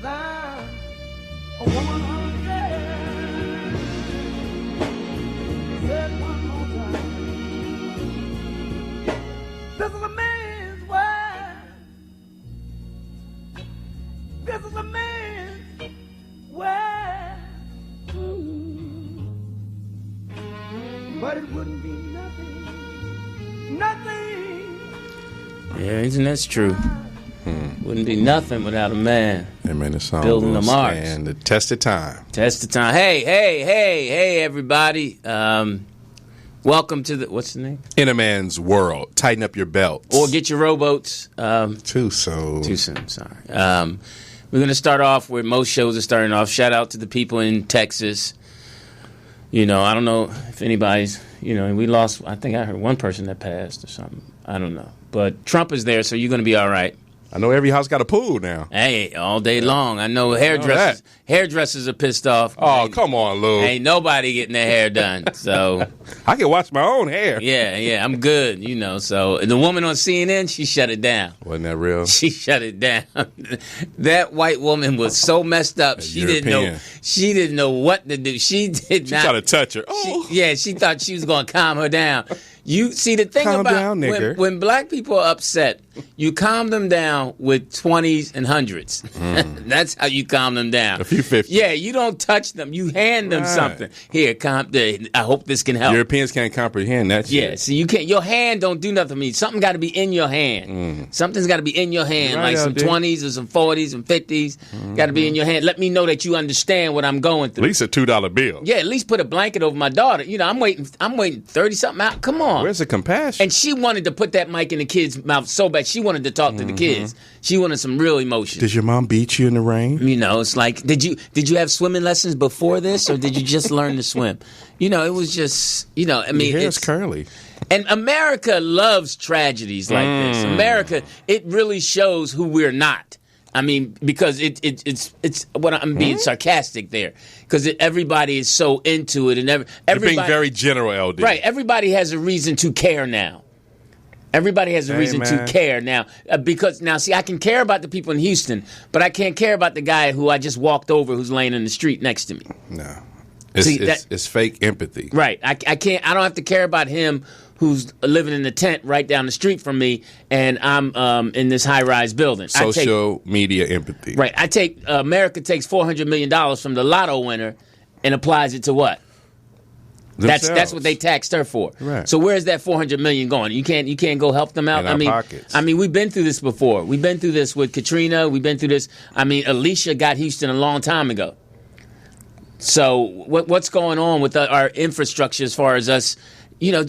thou a woman unfair? Said one more time. This is a man's world. This is a man's world. But it wouldn't be nothing. Yeah, isn't that true? Wouldn't be nothing without a man. Hey, man, the song building the marks. And the test of time. Test of time. Hey, everybody. Welcome to the, what's the name? In a Man's World. Tighten up your belts. Or get your rowboats. Too soon. Too soon, sorry. We're going to start off where most shows are starting off. Shout out to the people in Texas. You know, I don't know if anybody's, you know, we lost, I think I heard one person that passed or something. I don't know. But Trump is there, so you're going to be all right. I know every house got a pool now. Hey, all day long. I know hairdressers are pissed off. Oh, come on, Lou. Ain't nobody getting their hair done. So I can wash my own hair. Yeah, I'm good, you know. So the woman on CNN, she shut it down. Wasn't that real? She shut it down. That white woman was so messed up. She didn't know what to do. She tried to touch her. Oh. She thought she was going to calm her down. You see, the thing calm about down, when black people are upset, you calm them down with 20s and 100s. That's how you calm them down. A few 50s. Yeah, you don't touch them. You hand them something. Here, I hope this can help. Europeans can't comprehend that shit. Yeah, so you can't. Your hand don't do nothing to me. Something got to be in your hand. Something's got to be in your hand, right, like some 20s or some 40s and 50s. Got to be in your hand. Let me know that you understand what I'm going through. At least a $2 bill. Yeah, at least put a blanket over my daughter. You know, I'm waiting 30-something out. Come on. Where's the compassion? And she wanted to put that mic in the kid's mouth so bad. She wanted to talk to the kids. She wanted some real emotion. Did your mom beat you in the rain? You know, it's like, did you have swimming lessons before this, or did you just learn to swim? You know, it was just, you know, I mean, your hair's curly. And America loves tragedies like this. America, it really shows who we're not. I mean, because it's what I'm being sarcastic there, because everybody is so into it, and everybody, you're being very general, LD. Right? Everybody has a reason to care now. Everybody has a reason to care now, because now, see, I can care about the people in Houston, but I can't care about the guy who I just walked over who's laying in the street next to me. No, it's fake empathy. Right? I can't. I don't have to care about him who's living in the tent right down the street from me, and I'm in this high-rise building. Social media empathy. Right. America takes $400 million from the lotto winner and applies it to what? That's what they taxed her for. Right. So where's that $400 million going? You can't go help them out. In our pockets. I mean, we've been through this before. We've been through this with Katrina. We've been through this. I mean, Alicia got Houston a long time ago. So what's going on with our infrastructure as far as us? You know,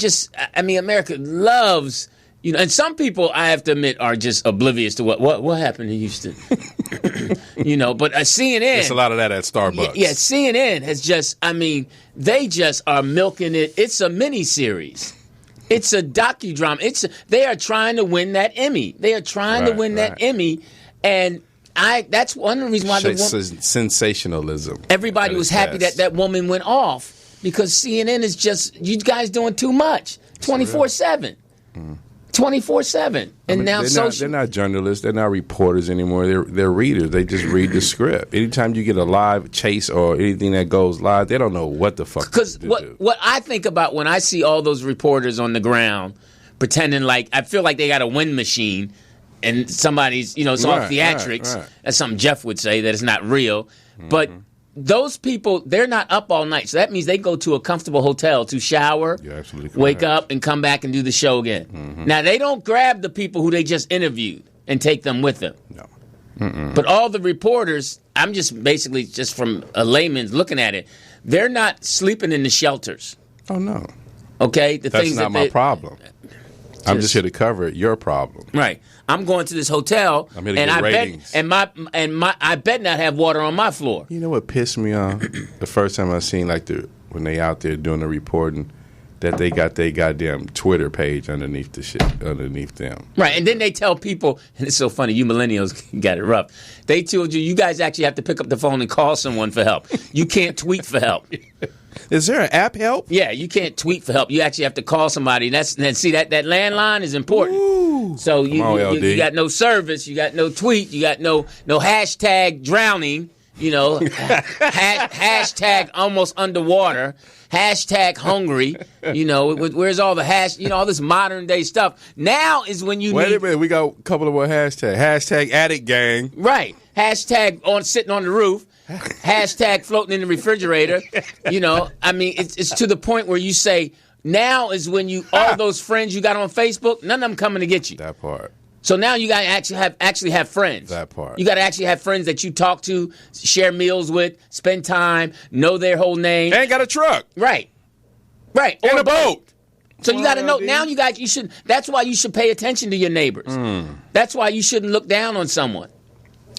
America loves, you know, and some people, I have to admit, are just oblivious to what happened in Houston. You know, but CNN. There's a lot of that at Starbucks. Yeah, CNN has just, I mean, they just are milking it. It's a mini-series. It's a docudrama. They are trying to win that Emmy. They are trying to win that Emmy, and that's one of the reasons why sensationalism. Everybody was happy that woman went off. Because CNN is just, you guys doing too much. 24/7. 24/7. And now they're not journalists. They're not reporters anymore. They're readers. They just read the script. Anytime you get a live chase or anything that goes live, they don't know what the fuck to do. Because what I think about when I see all those reporters on the ground pretending like, I feel like they got a wind machine and somebody's, you know, it's all theatrics. Right. That's something Jeff would say, that it's not real. But those people, they're not up all night. So that means they go to a comfortable hotel to shower, wake up, and come back and do the show again. Now, they don't grab the people who they just interviewed and take them with them. No. But all the reporters, I'm just basically just from a layman's looking at it, they're not sleeping in the shelters. Oh, no. Okay? That's not my problem. I'm just here to cover your problem. Right. I'm going to this hotel, I'm here to get ratings. I bet not have water on my floor. You know what pissed me off? The first time I seen when they out there doing the reporting, that they got their goddamn Twitter page underneath them. Right, and then they tell people, and it's so funny, you millennials got it rough. They told you guys actually have to pick up the phone and call someone for help. You can't tweet for help. Is there an app help? Yeah, you can't tweet for help. You actually have to call somebody. And see that landline is important. Ooh. So you LD. got no service, you got no tweet, you got no hashtag drowning, hashtag almost underwater, hashtag hungry, where's all the all this modern day stuff. Now is when you Wait a minute, we got a couple of more hashtags. Hashtag addict gang. Right. Hashtag sitting on the roof. Hashtag floating in the refrigerator. It's to the point where you say, now is when all those friends you got on Facebook, none of them coming to get you. That part. So now you got to actually have friends. That part. You got to actually have friends that you talk to, share meals with, spend time, know their whole name. And got a truck. Right. And a boat. So you got to know, now you should, that's why you should pay attention to your neighbors. That's why you shouldn't look down on someone.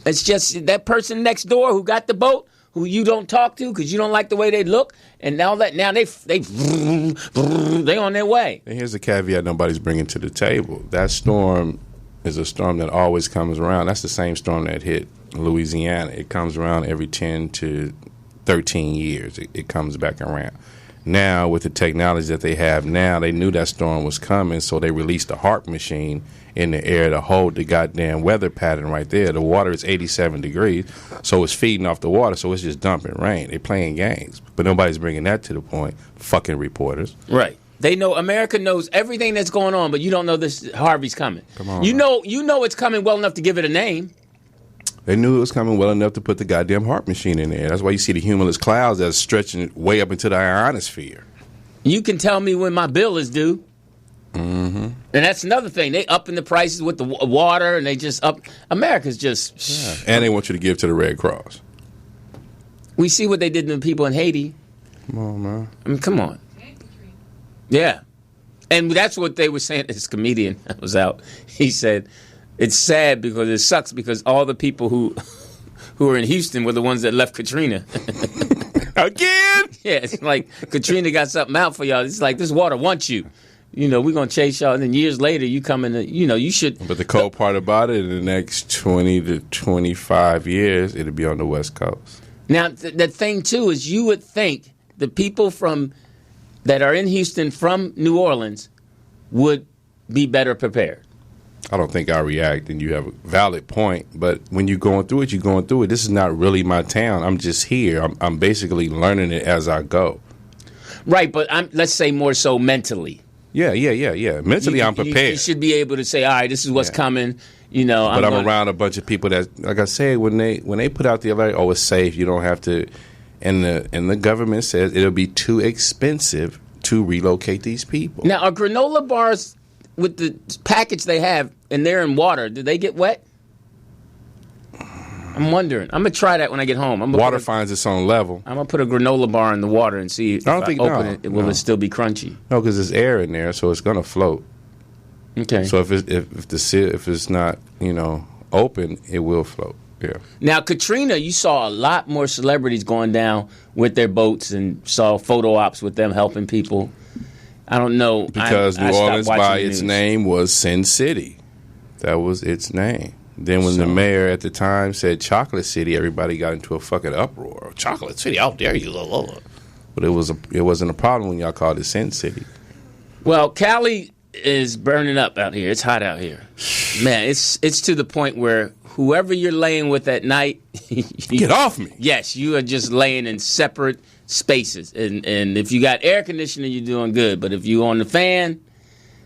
It's just that person next door who got the boat, who you don't talk to because you don't like the way they look, and now they on their way. And here's the caveat nobody's bringing to the table. That storm is a storm that always comes around. That's the same storm that hit Louisiana. It comes around every 10 to 13 years. It comes back around. Now, with the technology that they have now, they knew that storm was coming, so they released a HARP machine in the air to hold the goddamn weather pattern right there. The water is 87 degrees, so it's feeding off the water, so it's just dumping rain. They're playing games, but nobody's bringing that to the point. Fucking reporters. Right. They know, America knows everything that's going on, but you don't know this Harvey's coming. Come on. You know it's coming well enough to give it a name. They knew it was coming well enough to put the goddamn HARP machine in there. That's why you see the cumulus clouds that's stretching way up into the ionosphere. You can tell me when my bill is due. Mm-hmm. And that's another thing. They upping the prices with the water, and they just up. America's just. Yeah. And they want you to give to the Red Cross. We see what they did to the people in Haiti. Come on, man. I mean, come on. Yeah. And that's what they were saying. This comedian that was out. He said, it's sad because it sucks because all the people who were in Houston were the ones that left Katrina. Again? Yeah, it's like Katrina got something out for y'all. It's like this water wants you. We're going to chase y'all. And then years later, you come in, you should. But the cold part about it, in the next 20 to 25 years, it'll be on the West Coast. Now, the thing, too, is you would think the people that are in Houston from New Orleans would be better prepared. I don't think I react, and you have a valid point. But when you're going through it, you're going through it. This is not really my town. I'm just here. I'm basically learning it as I go. Right, but let's say more so mentally. Yeah. Mentally, I'm prepared. You should be able to say, all right, this is what's coming. But I'm around a bunch of people that, like I said, when they put out the alert, it's safe. You don't have to. And the government says it'll be too expensive to relocate these people. Now, are granola bars with the package they have, and they're in water, do they get wet? I'm wondering. I'm going to try that when I get home. Water finds its own level. I'm going to put a granola bar in the water and see if I open it, will it still be crunchy? No, because there's air in there, so it's going to float. Okay. So if it's not, open, it will float. Yeah. Now, Katrina, you saw a lot more celebrities going down with their boats and saw photo ops with them helping people. I don't know. Because New Orleans, by its name, was Sin City. That was its name. Then when the mayor at the time said Chocolate City, everybody got into a fucking uproar. Chocolate City, how dare you? But it wasn't a problem when y'all called it Sin City. Well, Cali is burning up out here. It's hot out here. Man, it's to the point where whoever you're laying with at night, get off me. Yes, you are just laying in separate spaces. And if you got air conditioning, you're doing good. But if you on the fan,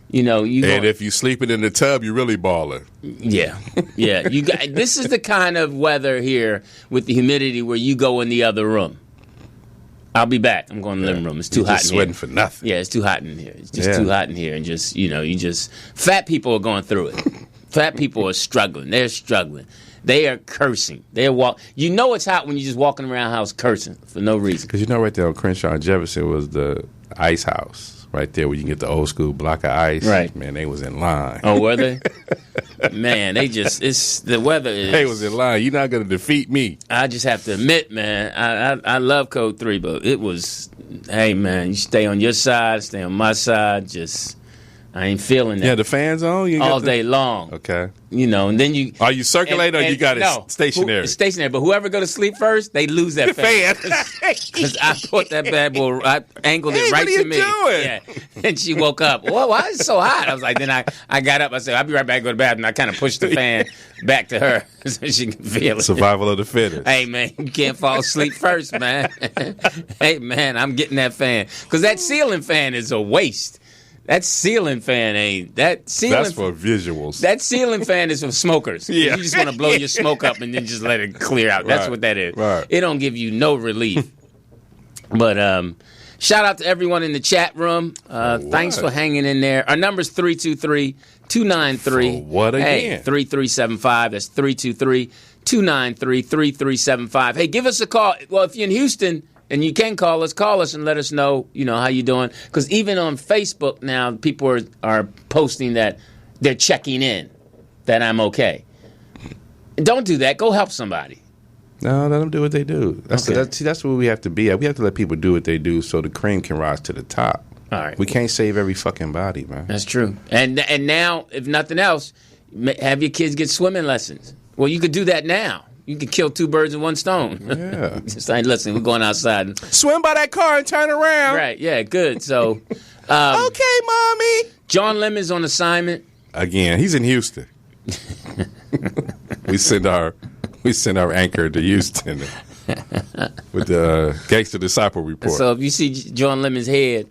if you sleeping in the tub, you're really balling. Yeah. You got this is the kind of weather here with the humidity where you go in the other room. I'll be back. I'm going to the living room. It's too hot in here. Sweating for nothing. Yeah, it's too hot in here. It's just too hot in here. And fat people are going through it. Fat people are struggling. They're struggling. They are cursing. It's hot when you're just walking around the house cursing for no reason. Because right there on Crenshaw and Jefferson was the ice house. Right there where you can get the old school block of ice. Right. Man, they was in line. Oh, were they? Man, the weather is... They was in line. You're not going to defeat me. I just have to admit, man, I love Code 3, but it was... Hey, man, you stay on your side, stay on my side, I ain't feeling that. Yeah, the fans on? You all day long. Okay. You know, and then you... Are you circulating or you got it stationary? It's stationary, but whoever go to sleep first, they lose that fan. Because I put that bad boy, I angled it right to me. What are you doing? Yeah. And she woke up. Well, why is it so hot? I was like, then I got up. I said, I'll be right back, go to the bathroom. I kind of pushed the fan back to her so she can feel it. Survival of the fittest. Hey, man, you can't fall asleep first, man. Hey, man, I'm getting that fan. Because that ceiling fan is a waste. That ceiling fan ain't. That's for visuals. That ceiling fan is for smokers. Yeah. You just want to blow your smoke up and then just let it clear out. That's what that is. Right. It don't give you no relief. But shout out to everyone in the chat room. Thanks for hanging in there. Our number's 323-293. What again? 3375. That's 323-293-3375. Hey, give us a call. Well, if you're in Houston and you can call us and let us know, how you doing. Because even on Facebook now, people are posting that they're checking in, that I'm okay. Don't do that. Go help somebody. No, let them do what they do. That's where we have to be at. We have to let people do what they do so the cream can rise to the top. All right. We can't save every fucking body, man. That's true. And now, if nothing else, have your kids get swimming lessons. Well, you could do that now. You can kill two birds with one stone. Yeah. Just like, listen, we're going outside. Swim by that car and turn around. Right, yeah, good. So, okay, mommy. John Lemon's on assignment. Again, he's in Houston. We send our anchor to Houston with the Gangster Disciple Report. So if you see John Lemon's head,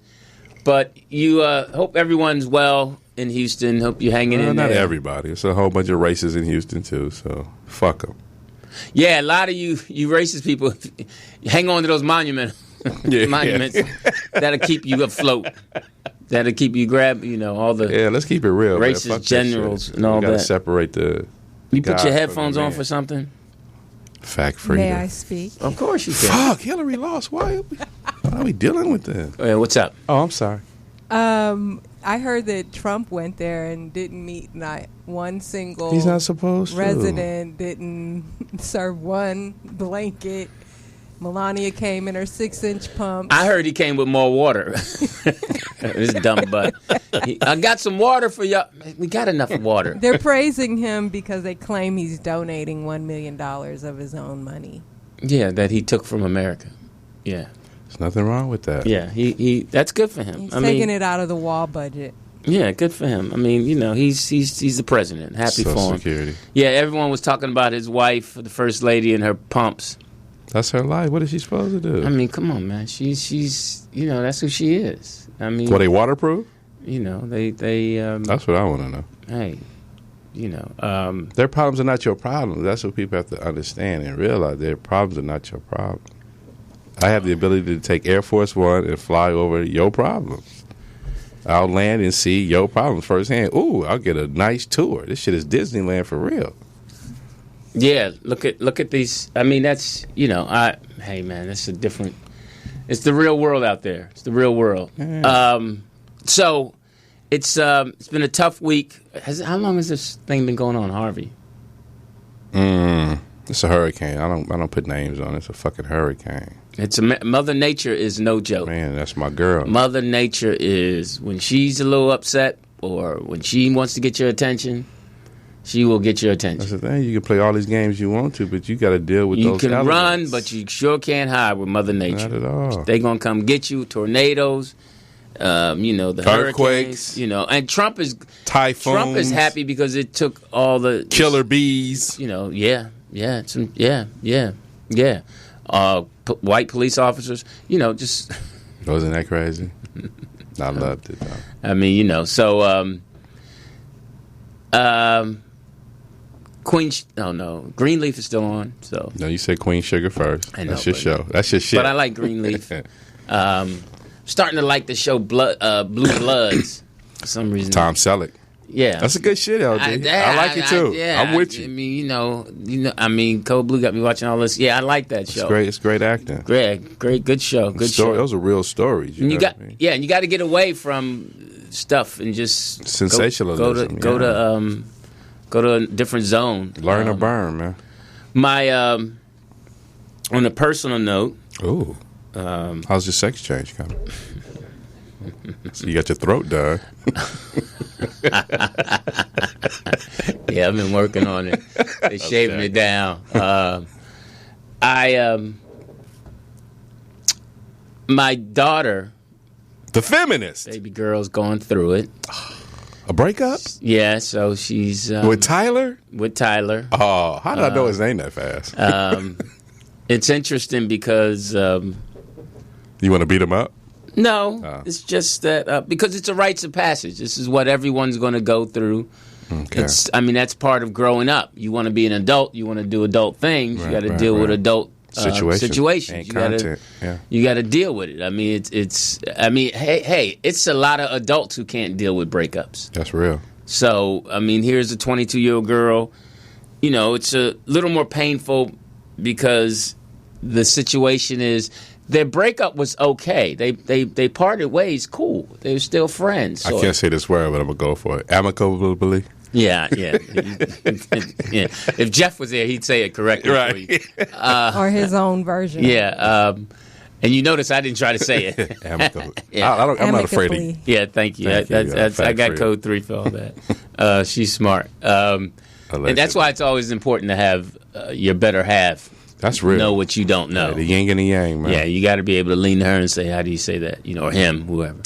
but you hope everyone's well in Houston. Hope you're hanging in there. Not everybody. It's a whole bunch of racists in Houston too. So fuck them. Yeah, a lot of you racist people, hang on to those monuments. That'll keep you afloat. That'll keep you all the. Yeah, let's keep it real. Racist generals and all that. We gotta separate the. You put your headphones on for something? Fact free. May I speak? Of course you can. Fuck, Hillary lost. Why are we dealing with this? What's up? Oh, I'm sorry. I heard that Trump went there and didn't meet not one single. He's not supposed resident. Didn't serve one blanket. Melania came in her 6-inch pump. I heard he came with more water. This dumb butt. I got some water for y'all. We got enough water. They're praising him because they claim he's donating $1 million of his own money. Yeah, that he took from America. Yeah. There's nothing wrong with that. Yeah, he that's good for him. He's taking it out of the wall budget. Yeah, good for him. I mean, he's the president. Happy for him. Social Security. Yeah, everyone was talking about his wife, the first lady, and her pumps. That's her life. What is she supposed to do? I mean, come on, man. She's that's who she is. I mean, they waterproof? They. That's what I want to know. Hey, their problems are not your problems. That's what people have to understand and realize. Their problems are not your problem. I have the ability to take Air Force One and fly over your problems. I'll land and see your problems firsthand. Ooh, I'll get a nice tour. This shit is Disneyland for real. Yeah, look at these. I mean, that's hey man, that's a different. It's the real world out there. It's the real world. So it's been a tough week. How long has this thing been going on, Harvey? It's a hurricane. I don't put names on it. It's a fucking hurricane. Mother Nature is no joke. Man, that's my girl. Mother Nature is, when she's a little upset or when she wants to get your attention, she will get your attention. That's the thing. You can play all these games you want to, but you got to deal with those elements. You can run, but you sure can't hide with Mother Nature. Not at all. They're going to come get you. Tornadoes, the earthquakes, and Trump is typhoons. Trump is happy because it took all the killer bees. White police officers, just wasn't that crazy? I loved it though. I mean, Queen. No, Greenleaf is still on. So no, you said Queen Sugar first. I know, that's your show. That's your shit. But I like Greenleaf. Starting to like the show Blue Bloods for some reason. Tom Selleck. Yeah, that's a good shit, LD. I like it too. I'm with you. I mean, Code Blue got me watching all this. Yeah, I like that show. It's great. It's great acting. Great, good show. Good show. Those are real stories. You got and you got to get away from stuff and just sensationalism. Go to a different zone. Learn to burn, man. My on a personal note. Ooh. How's your sex change coming? So you got your throat done. Yeah, I've been working on it. They're shaving it down. My daughter, the feminist, baby girl's going through it. A breakup? Yeah, so she's with Tyler. With Tyler. Oh, how did I know his name that fast? It's interesting because you want to beat him up? No, it's just that because it's a rites of passage. This is what everyone's going to go through. Okay. That's part of growing up. You want to be an adult. You want to do adult things. You got to deal with adult situations. You got to deal with it. It's a lot of adults who can't deal with breakups. That's real. So, here's a 22-year-old girl. It's a little more painful because the situation is their breakup was okay. They parted ways cool. They were still friends. I can't say this word, but I'm going to go for it. Amicably? Yeah. Yeah. If Jeff was there, he'd say it correctly for you. Or his own version. Yeah. And you notice I didn't try to say it. Amicably. Yeah. I'm not afraid of you. Yeah, thank you. I got code 3 for all that. She's smart. And that's why it's always important to have your better half. That's real. Know what you don't know. Yeah, the yin and the yang, man. Yeah, you got to be able to lean to her and say, "How do you say that?" Or him, whoever.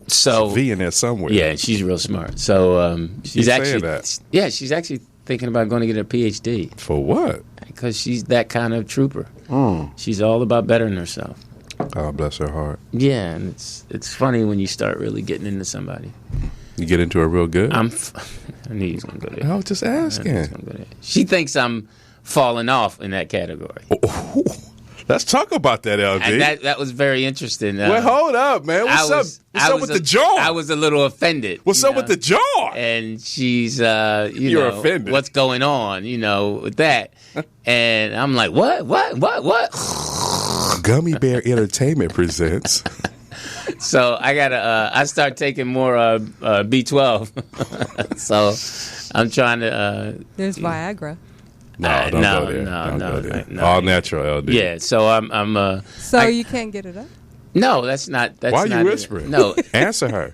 So V in there somewhere. Yeah, she's real smart. So she's actually that. Yeah, she's actually thinking about going to get a PhD. For what? Because she's that kind of trooper. She's all about bettering herself. Oh, bless her heart. Yeah, and it's funny when you start really getting into somebody. You get into her real good. I knew he was going to go there. I was just asking. She thinks I'm falling off in that category. Let's talk about that, LD. And that was very interesting. Well, hold up, man. What's up with the jaw? I was a little offended. What's up with the jaw? And she's, You're offended. What's going on, with that? And I'm like, what? Gummy Bear Entertainment presents. So I start taking more B12. So I'm trying to. There's Viagra. No, don't go there. Don't go there. All natural, LD. Yeah, so I'm. So you can't get it up? No, that's not. That's Why are not you whispering? No, answer her.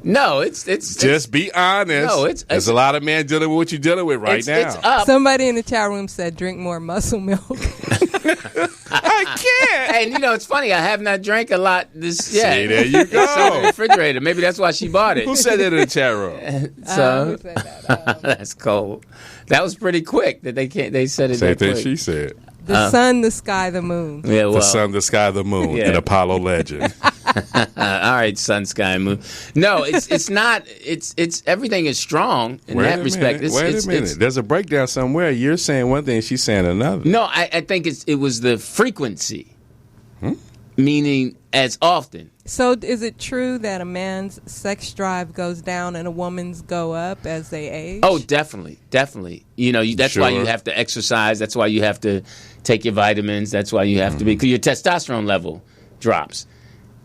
No, it's just be honest. No, there's a lot of men dealing with what you're dealing with right now. It's up. Somebody in the chat room said, "Drink more muscle milk." I can't. And it's funny. I have not drank a lot this. Yeah, see, there you go. It's in the refrigerator. Maybe that's why she bought it. Who said that in the chat room? So who said that? That's cold. That was pretty quick. That they can't. They said it. Same thing quick. She said. The sun, the sky, the moon. Yeah, well, the sun, the sky, the moon. Yeah. An Apollo legend. All right, sun, sky, moon. No, it's not. It's everything is strong in that respect. Wait a minute. There's a breakdown somewhere. You're saying one thing, she's saying another. No, I think it was the frequency, meaning as often. So is it true that a man's sex drive goes down and a woman's go up as they age? Oh, definitely. That's why you have to exercise. That's why you have to take your vitamins. That's why you have to be, because your testosterone level drops.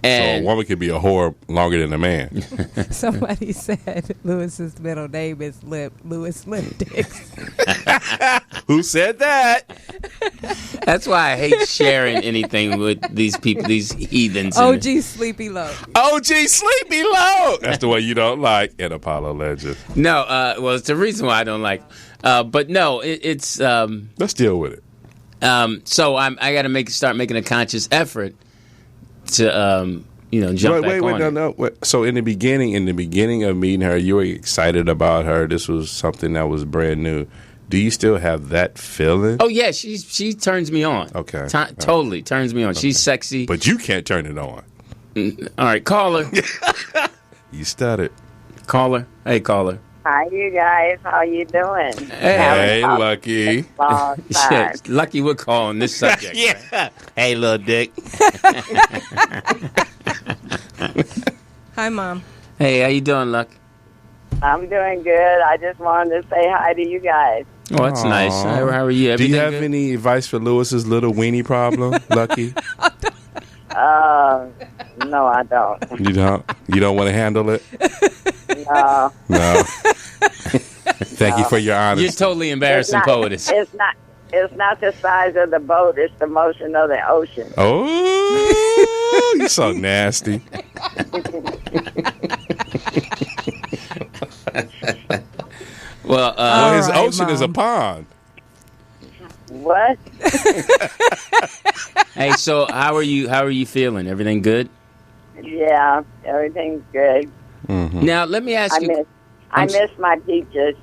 And so a woman could be a whore longer than a man. Somebody said Lewis's middle name is Lewis Dix. Who said that? That's why I hate sharing anything with these people, these heathens. OG Sleepy Low. OG Sleepy Low. That's the one you don't like in Apollo Legend. No, well, it's the reason why I don't like. But no, it's. Let's deal with it. So I got to start making a conscious effort to jump back on. No. So in the beginning of meeting her, you were excited about her. This was something that was brand new. Do you still have that feeling? Oh yeah, she turns me on. Okay, totally turns me on. Okay. She's sexy, but you can't turn it on. All right, call her. You stuttered. Call her. Hey, call her. Hi, you guys. How you doing? Hey, Lucky. Yeah, Lucky we're calling this subject. Yeah. Right? Hey, little dick. Hi, Mom. Hey, how you doing, Luck? I'm doing good. I just wanted to say hi to you guys. Oh, that's nice. How are you? Everything Do you have good? Any advice for Lewis's little weenie problem, Lucky? No, I don't. You don't? You don't want to handle it? No. Thank you for your honesty. You're totally embarrassing, poetess. It's It's not the size of the boat; it's the motion of the ocean. Oh, you so nasty. Well, His right, ocean is a Mom. pond. What? hey, so how are you feeling? Everything good? Yeah, everything's good. Now, let me ask you. I miss my peaches.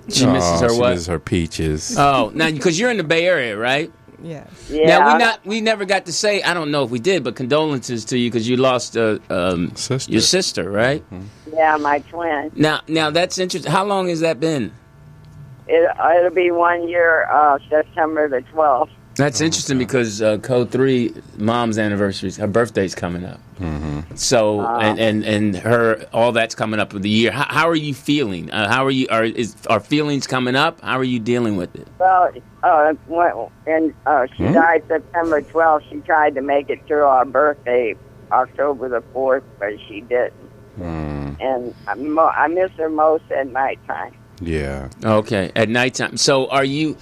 She misses her She what? misses her peaches. Oh, now because you're in the Bay Area, right? Yes. Yeah. Now we never got to say. I don't know if we did, but condolences to you because you lost Sister. your sister, right? Yeah, my twin. Now that's interesting. How long has that been? It'll be 1 year, September the 12th. That's interesting because Code 3, Mom's anniversary, her birthday's coming up. So and her all that's coming up with the year. How are you feeling? How are you? Are feelings coming up? How are you dealing with it? Well, she died September 12th. She tried to make it through our birthday, October the 4th, but she didn't. And I miss her most at nighttime. Yeah. Okay, at nighttime. So how are you,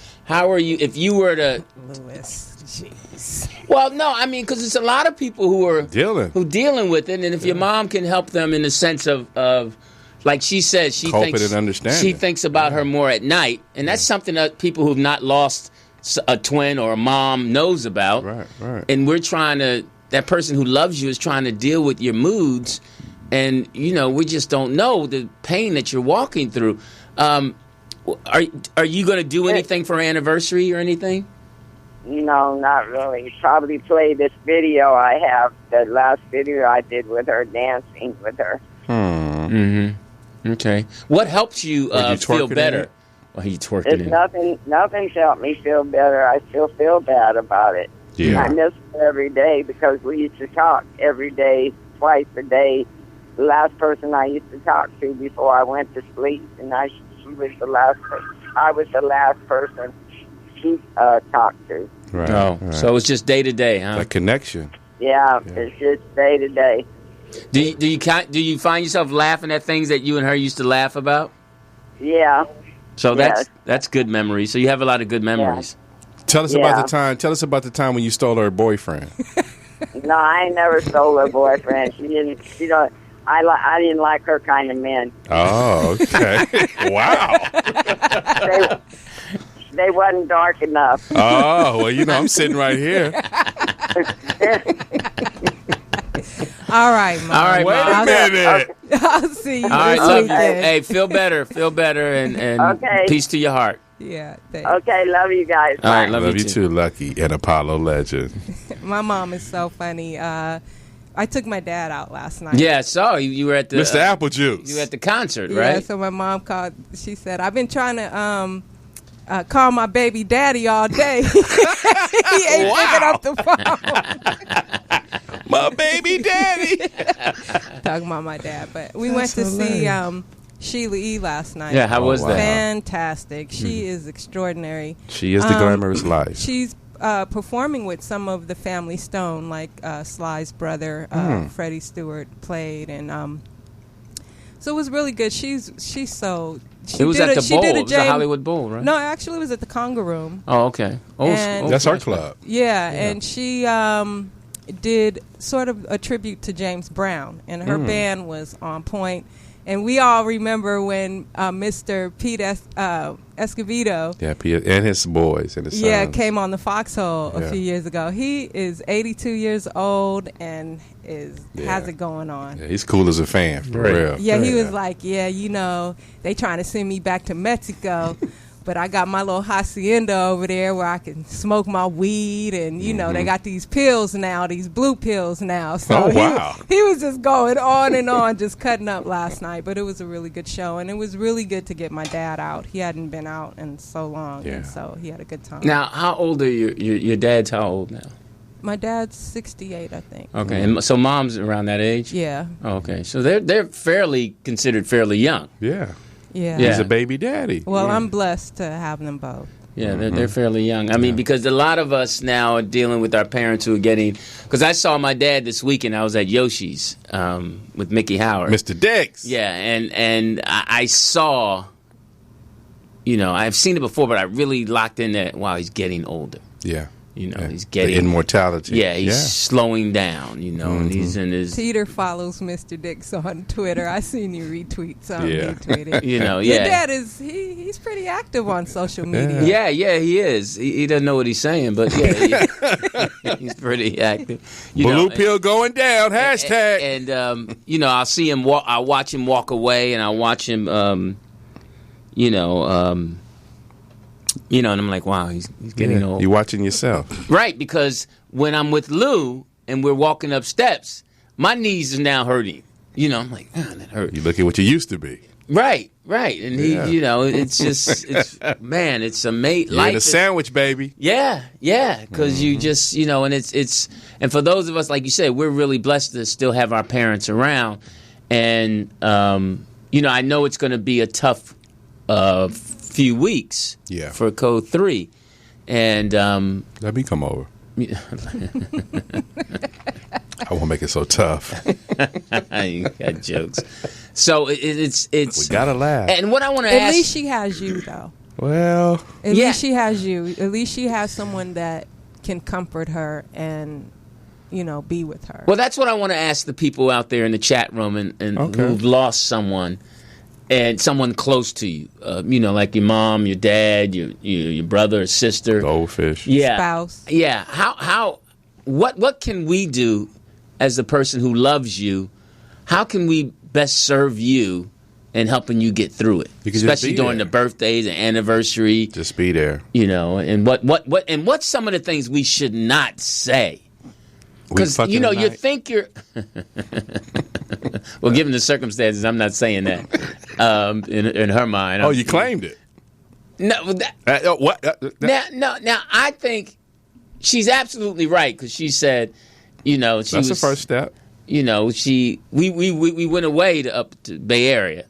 if you were to... Lewis, jeez. Well, no, I mean, because it's a lot of people who are... Dealing with it, and if your mom can help them in the sense of like she says, she Coping and understanding. She thinks about her more at night, and that's something that people who've not lost a twin or a mom knows about. Right. And we're trying to... That person who loves you is trying to deal with your moods, and, we just don't know the pain that you're walking through. Are you going to do anything for her anniversary or anything? No, not really. Probably play this video I have, the last video I did with her, dancing with her. Okay. What helps you, you feel twerking better? in it? Well, you twerking It's in. nothing's helped me feel better. I still feel bad about it. Yeah. I miss her every day because we used to talk every day, twice a day. The last person I used to talk to before I went to sleep, and she was the last person. I was the last person she talked to. Right. Oh, right. so it's just day to day, huh? A connection. Yeah, it's just day to day. Do you find yourself laughing at things that you and her used to laugh about? Yeah. So Yes. that's good memories. So you have a lot of good memories. Tell us about the time. Tell us about the time when you stole her boyfriend. No, I ain't never stole her boyfriend. She didn't. She don't. I didn't like her kind of men. Oh, okay. Wow. They wasn't dark enough. Oh, well, I'm sitting right here. All right, Mom. All right, Wait Mom. a minute. I'll see you All right, this love you. weekend. Hey, feel better, and Okay. peace to your heart. Yeah, thanks. Okay, love you guys. All right, Bye. love Love you you too, Lucky, and Apollo legend. My mom is so funny. I took my dad out last night. Yeah, so you were at the Mr. Apple Juice. You were at the concert, Yeah, right? so my mom called. She said, "I've been trying to call my baby daddy all day. He ain't picking up the phone." My baby daddy. Talking about my dad, but we went to see Sheila E. last night. Yeah, how was wow. that? Fantastic. She is extraordinary. She is the glamorous life. She's performing with some of the Family Stone, like Sly's brother, Freddie Stewart played, and so it was really good. She's so. It was at the Bowl. It was the Hollywood Bowl, right? No, actually, it was at the Conga Room. Oh, okay. And- That's our club. Yeah, and she did sort of a tribute to James Brown, and her band was on point. And we all remember when Mr. Pete Escovedo, And his boys and his sons. came on the Foxhole a few years ago. He is 82 years old and has it going on. Yeah, he's cool as a fan, for real. Yeah, he was like, they trying to send me back to Mexico, but I got my little hacienda over there where I can smoke my weed, and they got these pills now, these blue pills now. So he was just going on and on, just cutting up last night. But it was a really good show, and it was really good to get my dad out. He hadn't been out in so long, and so he had a good time. Now, how old are your dad's how old now? My dad's 68, I think. Okay, and so mom's around that age? Yeah. Oh, okay, so they're considered fairly young. Yeah. Yeah. He's a baby daddy. Well, I'm blessed to have them both. Yeah, they're fairly young. I mean, because a lot of us now are dealing with our parents who are getting... Because I saw my dad this weekend. I was at Yoshi's with Mickey Howard. Mr. Dix. Yeah, and I saw I've seen it before, but I really locked in that while he's getting older. Yeah. He's getting the immortality. Yeah, he's slowing down, and he's in his... Teeter follows Mr. Dix on Twitter. I seen you retweet something he tweeted. Your dad he's pretty active on social media. Yeah, he is. He doesn't know what he's saying, but he's pretty active. Blue pill going down, hashtag. And I'll see him walk. I'll watch him walk away, and I'll watch him, and I'm like, wow, he's getting old. You're watching yourself. Right, because when I'm with Lou and we're walking up steps, my knees are now hurting. I'm like, that hurts. You look at what you used to be. Right. And he, it's just, it's amazing. You're in a sandwich, baby. Yeah, because you just, and it's, and for those of us, like you said, we're really blessed to still have our parents around. And, I know it's going to be a tough few weeks for Code 3. And let me come over. I won't make it so tough. You got jokes. So it's we gotta laugh. And what I want to ask, at least she has you though. Well, at least she has you. At least she has someone that can comfort her and be with her. Well, that's what I want to ask the people out there in the chat room and who've lost someone. And someone close to you, like your mom, your dad, your brother or sister, goldfish, spouse. Yeah. What can we do as the person who loves you? How can we best serve you in helping you get through it, especially during the birthdays and anniversary? Just be there, And what's some of the things we should not say? Because you think you're. Well, given the circumstances, I'm not saying that. In her mind. Oh, you claimed it. No, what? Now, I think she's absolutely right because she said, that's the first step. We went away up to Bay Area,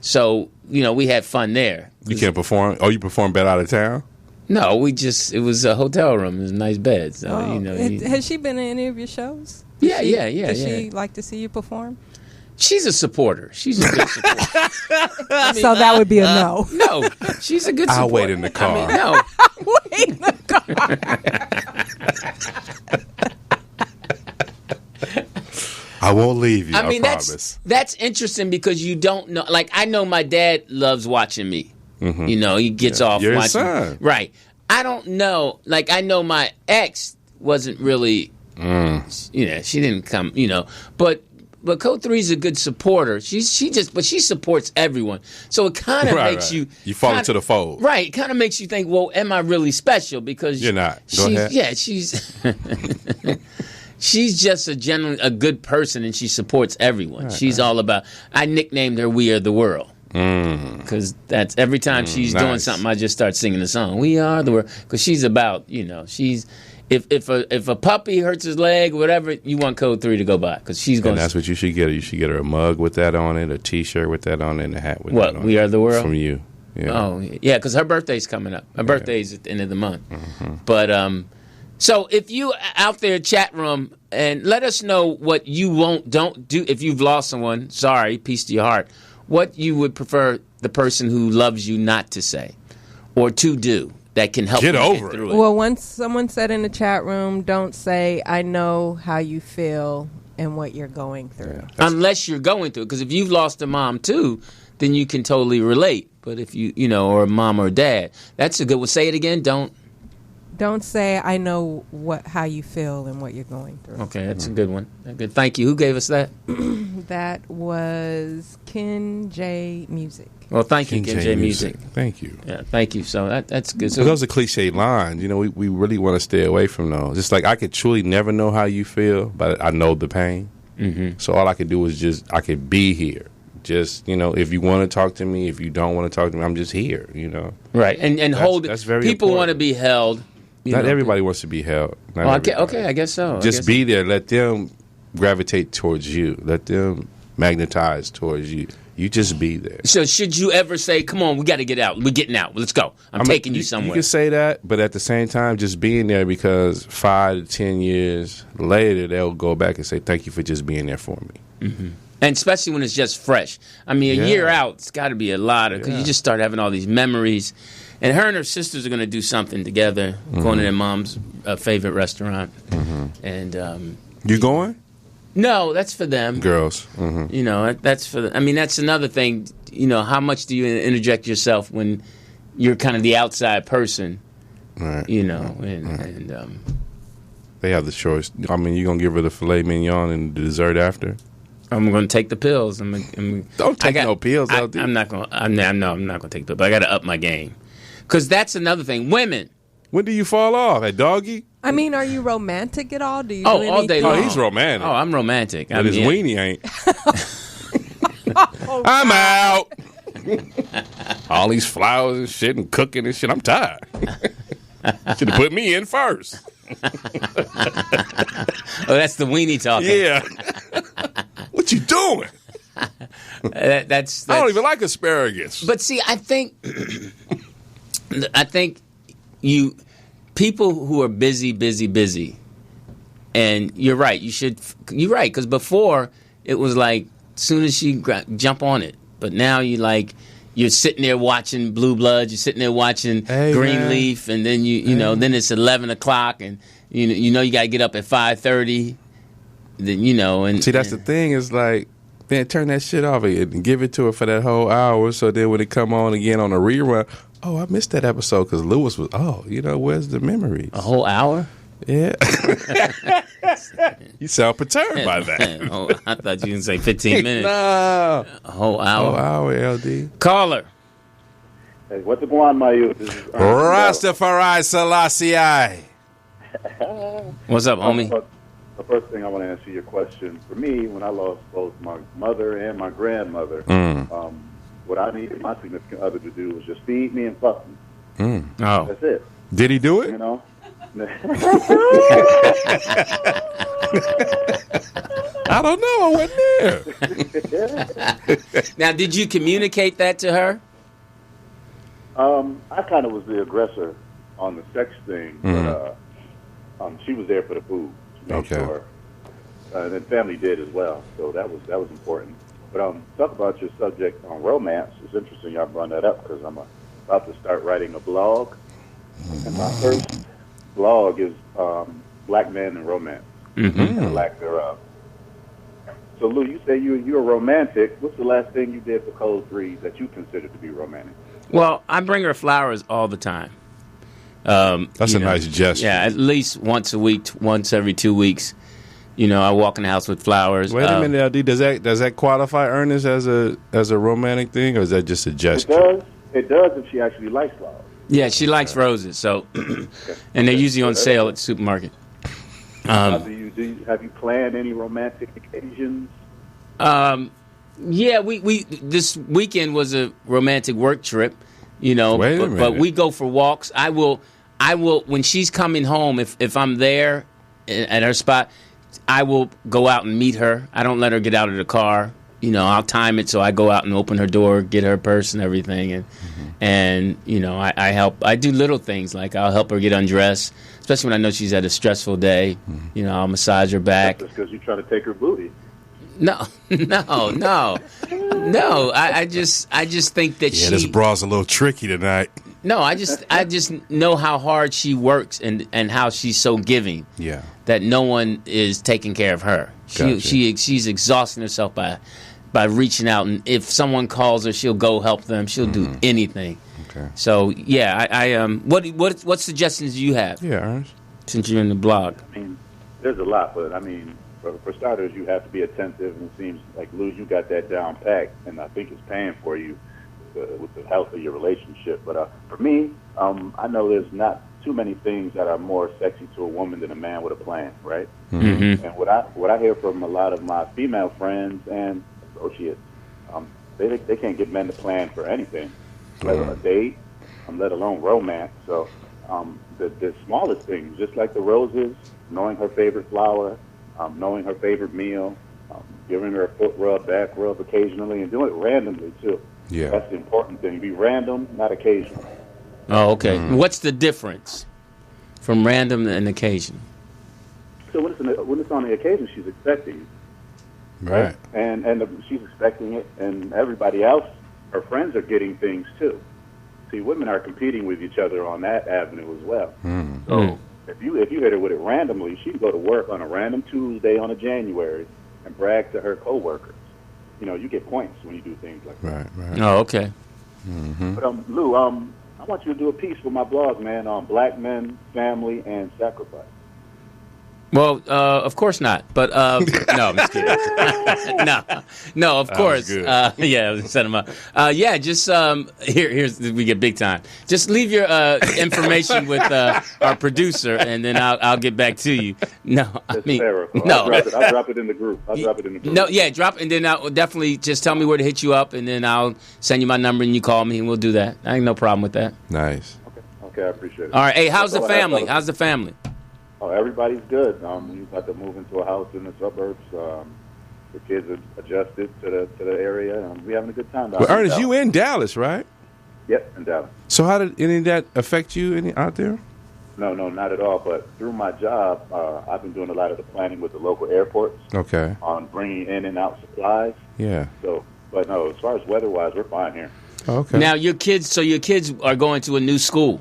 so we had fun there. You can't perform. Oh, you performed better out of town. No, it was a hotel room. It was a nice bed. So, has she been in any of your shows? Yeah. Does she like to see you perform? She's a supporter. She's a good supporter. So that would be a no. No, she's a good supporter. I'll wait in the car. No. Wait in the car. I won't leave you. I promise. That's interesting because you don't know. Like, I know my dad loves watching me. Mm-hmm. He gets off Your watching. Son. Right. I don't know. Like, I know my ex wasn't really, she didn't come, But Code 3 is a good supporter. She supports everyone. So it kind of makes you... You fall into the fold. Right. It kind of makes you think, well, am I really special? Because... You're not. Go ahead. Yeah, she's... She's just a good person, and she supports everyone. She's all about... I nicknamed her We Are the World. Because that's every time she's doing something, I just start singing the song. We are the world. Because she's about, she's if a puppy hurts his leg or whatever, you want Code 3 to go by because she's going. And that's what you should get her. You should get her a mug with that on it, a T-shirt with that on it, and a hat with that on it. We Are the World? From you. Yeah. Oh, yeah, because her birthday's coming up. Her birthday's at the end of the month. But so if you out there chat room and let us know what you don't do if you've lost someone. Sorry, peace to your heart. What you would prefer the person who loves you not to say or to do that can help you get through it. Well, once someone said in the chat room, don't say, I know how you feel and what you're going through. Yeah, unless you're going through it. Because if you've lost a mom, too, then you can totally relate. But if or a mom or dad, that's a good one. Say it again. Don't say, I know how you feel and what you're going through. Okay, that's a good one. Good. Thank you. Who gave us that? That was Ken J Music. Well, thank you, Ken J Music. Thank you. Yeah, thank you. So that's good. So those are cliche lines. We really want to stay away from those. It's like I could truly never know how you feel, but I know the pain. Mm-hmm. So all I could do is I could be here. Just, if you want to talk to me, if you don't want to talk to me, I'm just here, Right. And hold it. That's very people important. want to be held. Not everybody wants to be held. Okay, I guess so. Just be there. Let them gravitate towards you. Let them magnetize towards you. You just be there. So should you ever say, come on, we got to get out. We're getting out. Let's go. I'm taking you somewhere. You can say that, but at the same time, just being there because 5 to 10 years later, they'll go back and say, thank you for just being there for me. Mm-hmm. And especially when it's just fresh. I mean, a year out, it's got to be a lot of, because you just start having all these memories. And her and her sisters are going to do something together, going to their mom's favorite restaurant. And you going? No, that's for them. Girls. You know, that's for I mean, that's another thing. You know, how much do you interject yourself when you're kind of the outside person? Right. You know, and they have the choice. I mean, you going to give her the filet mignon and the dessert after? I'm going to take the pills. Don't take no pills, LD. I'm not going. I'm not going to take the pills. But I got to up my game, because that's another thing. Women. When do you fall off? At doggy? I mean, are you romantic at all? Do you? Oh, do all day anything? long. Oh, he's romantic. Oh, I'm romantic. But his weenie ain't. I'm out. All these flowers and shit and cooking and shit. I'm tired. Should have put me in first. Oh, that's the weenie talking. Yeah. What you doing? That's I don't even like asparagus. But see, I think people who are busy, and you're right. You're right, because before it was like soon as she jump on it, but now you're sitting there watching Blue Bloods, you're sitting there watching Greenleaf, and then you know then it's 11 o'clock, and you know you got to get up at 5:30. Then and see that's the thing is like. Man, turn that shit off and give it to her for that whole hour. So then when it come on again on a rerun, oh, I missed that episode because Lewis was. Oh, where's the memories? A whole hour? Yeah. You sound perturbed by that. Oh, I thought you were going to say 15 minutes. No. A whole hour. Whole hour, LD. Caller. Hey, what's the going on, my youth? This is Rastafari Selassie. What's up, homie? The first thing I want to answer your question. For me, when I lost both my mother and my grandmother, what I needed my significant other to do was just feed me and fuck me. Oh. That's it. Did he do it? You know? I don't know. I wasn't there. Now, did you communicate that to her? I kind of was the aggressor on the sex thing, but she was there for the food. Sure. And then family did as well, so that was important. But talk about your subject on romance. It's interesting y'all brought that up because I'm about to start writing a blog, and my first blog is Black Men and Romance and lack thereof. So Lou, you say you're romantic. What's the last thing you did for Cold Breeze that you consider to be romantic? Well, I bring her flowers all the time. That's a nice gesture. Yeah, at least once a week, once every 2 weeks. I walk in the house with flowers. Wait a minute, LD. Does that qualify Ernest as a romantic thing, or is that just a gesture? It does if she actually likes flowers. Yeah, she likes roses. So, and they're usually on sale at the supermarket. Have you planned any romantic occasions? Yeah, we this weekend was a romantic work trip. Wait a minute. But we go for walks. I will when she's coming home, if I'm there at her spot, I will go out and meet her. I don't let her get out of the car. I'll time it so I go out and open her door, get her purse and everything, and I help. I do little things like I'll help her get undressed, especially when I know she's had a stressful day. I'll massage her back. That's because you're trying to take her booty. No. I just think that this bra's a little tricky tonight. No, I just know how hard she works and how she's so giving. Yeah. That no one is taking care of her. She's exhausting herself by reaching out, and if someone calls her, she'll go help them. She'll do anything. Okay. So yeah, I what suggestions do you have? Yeah, Ernest. Since you're in the blog. I mean, there's a lot, but I mean, for starters, you have to be attentive, and it seems like Lou, you got that down packed, and I think it's paying for you with the health of your relationship. But for me, I know there's not too many things that are more sexy to a woman than a man with a plan, right? And what I hear from a lot of my female friends and associates, they can't get men to plan for anything, let alone a date, let alone romance. So the smallest things, just like the roses, knowing her favorite flower, knowing her favorite meal, giving her a foot rub, back rub occasionally, and doing it randomly too. Yeah, that's the important thing. Be random, not occasional. Oh, okay. What's the difference from random and occasional? So when it's on the occasion, she's expecting you. Right. And she's expecting it, and everybody else, her friends are getting things too. See, women are competing with each other on that avenue as well. So if you hit her with it randomly, she'd go to work on a random Tuesday on a January and brag to her coworkers. You get points when you do things like that. Right. Oh, okay. But Lou, I want you to do a piece for my blog, man, on black men, family, and sacrifice. Well, of course not. But no, I'm just kidding. no, of course. Yeah, set him up. Just here's we get big time. Just leave your information with our producer, and then I'll get back to you. No, I mean no. I'll drop it in the group. No, yeah, drop, and then I'll definitely just tell me where to hit you up, and then I'll send you my number, and you call me, and we'll do that. I ain't no problem with that. Nice. Okay, I appreciate it. All right, hey, how's the family? How's the family? Oh, everybody's good. We about to move into a house in the suburbs. The kids are adjusted to the area, and we're having a good time. Well, Ernest, you in Dallas, right? Yep, in Dallas. So how did any of that affect you out there? No, not at all. But through my job, I've been doing a lot of the planning with the local airports. Okay. On bringing in and out supplies. Yeah. So, but no, as far as weather-wise, we're fine here. Okay. Now, your kids are going to a new school.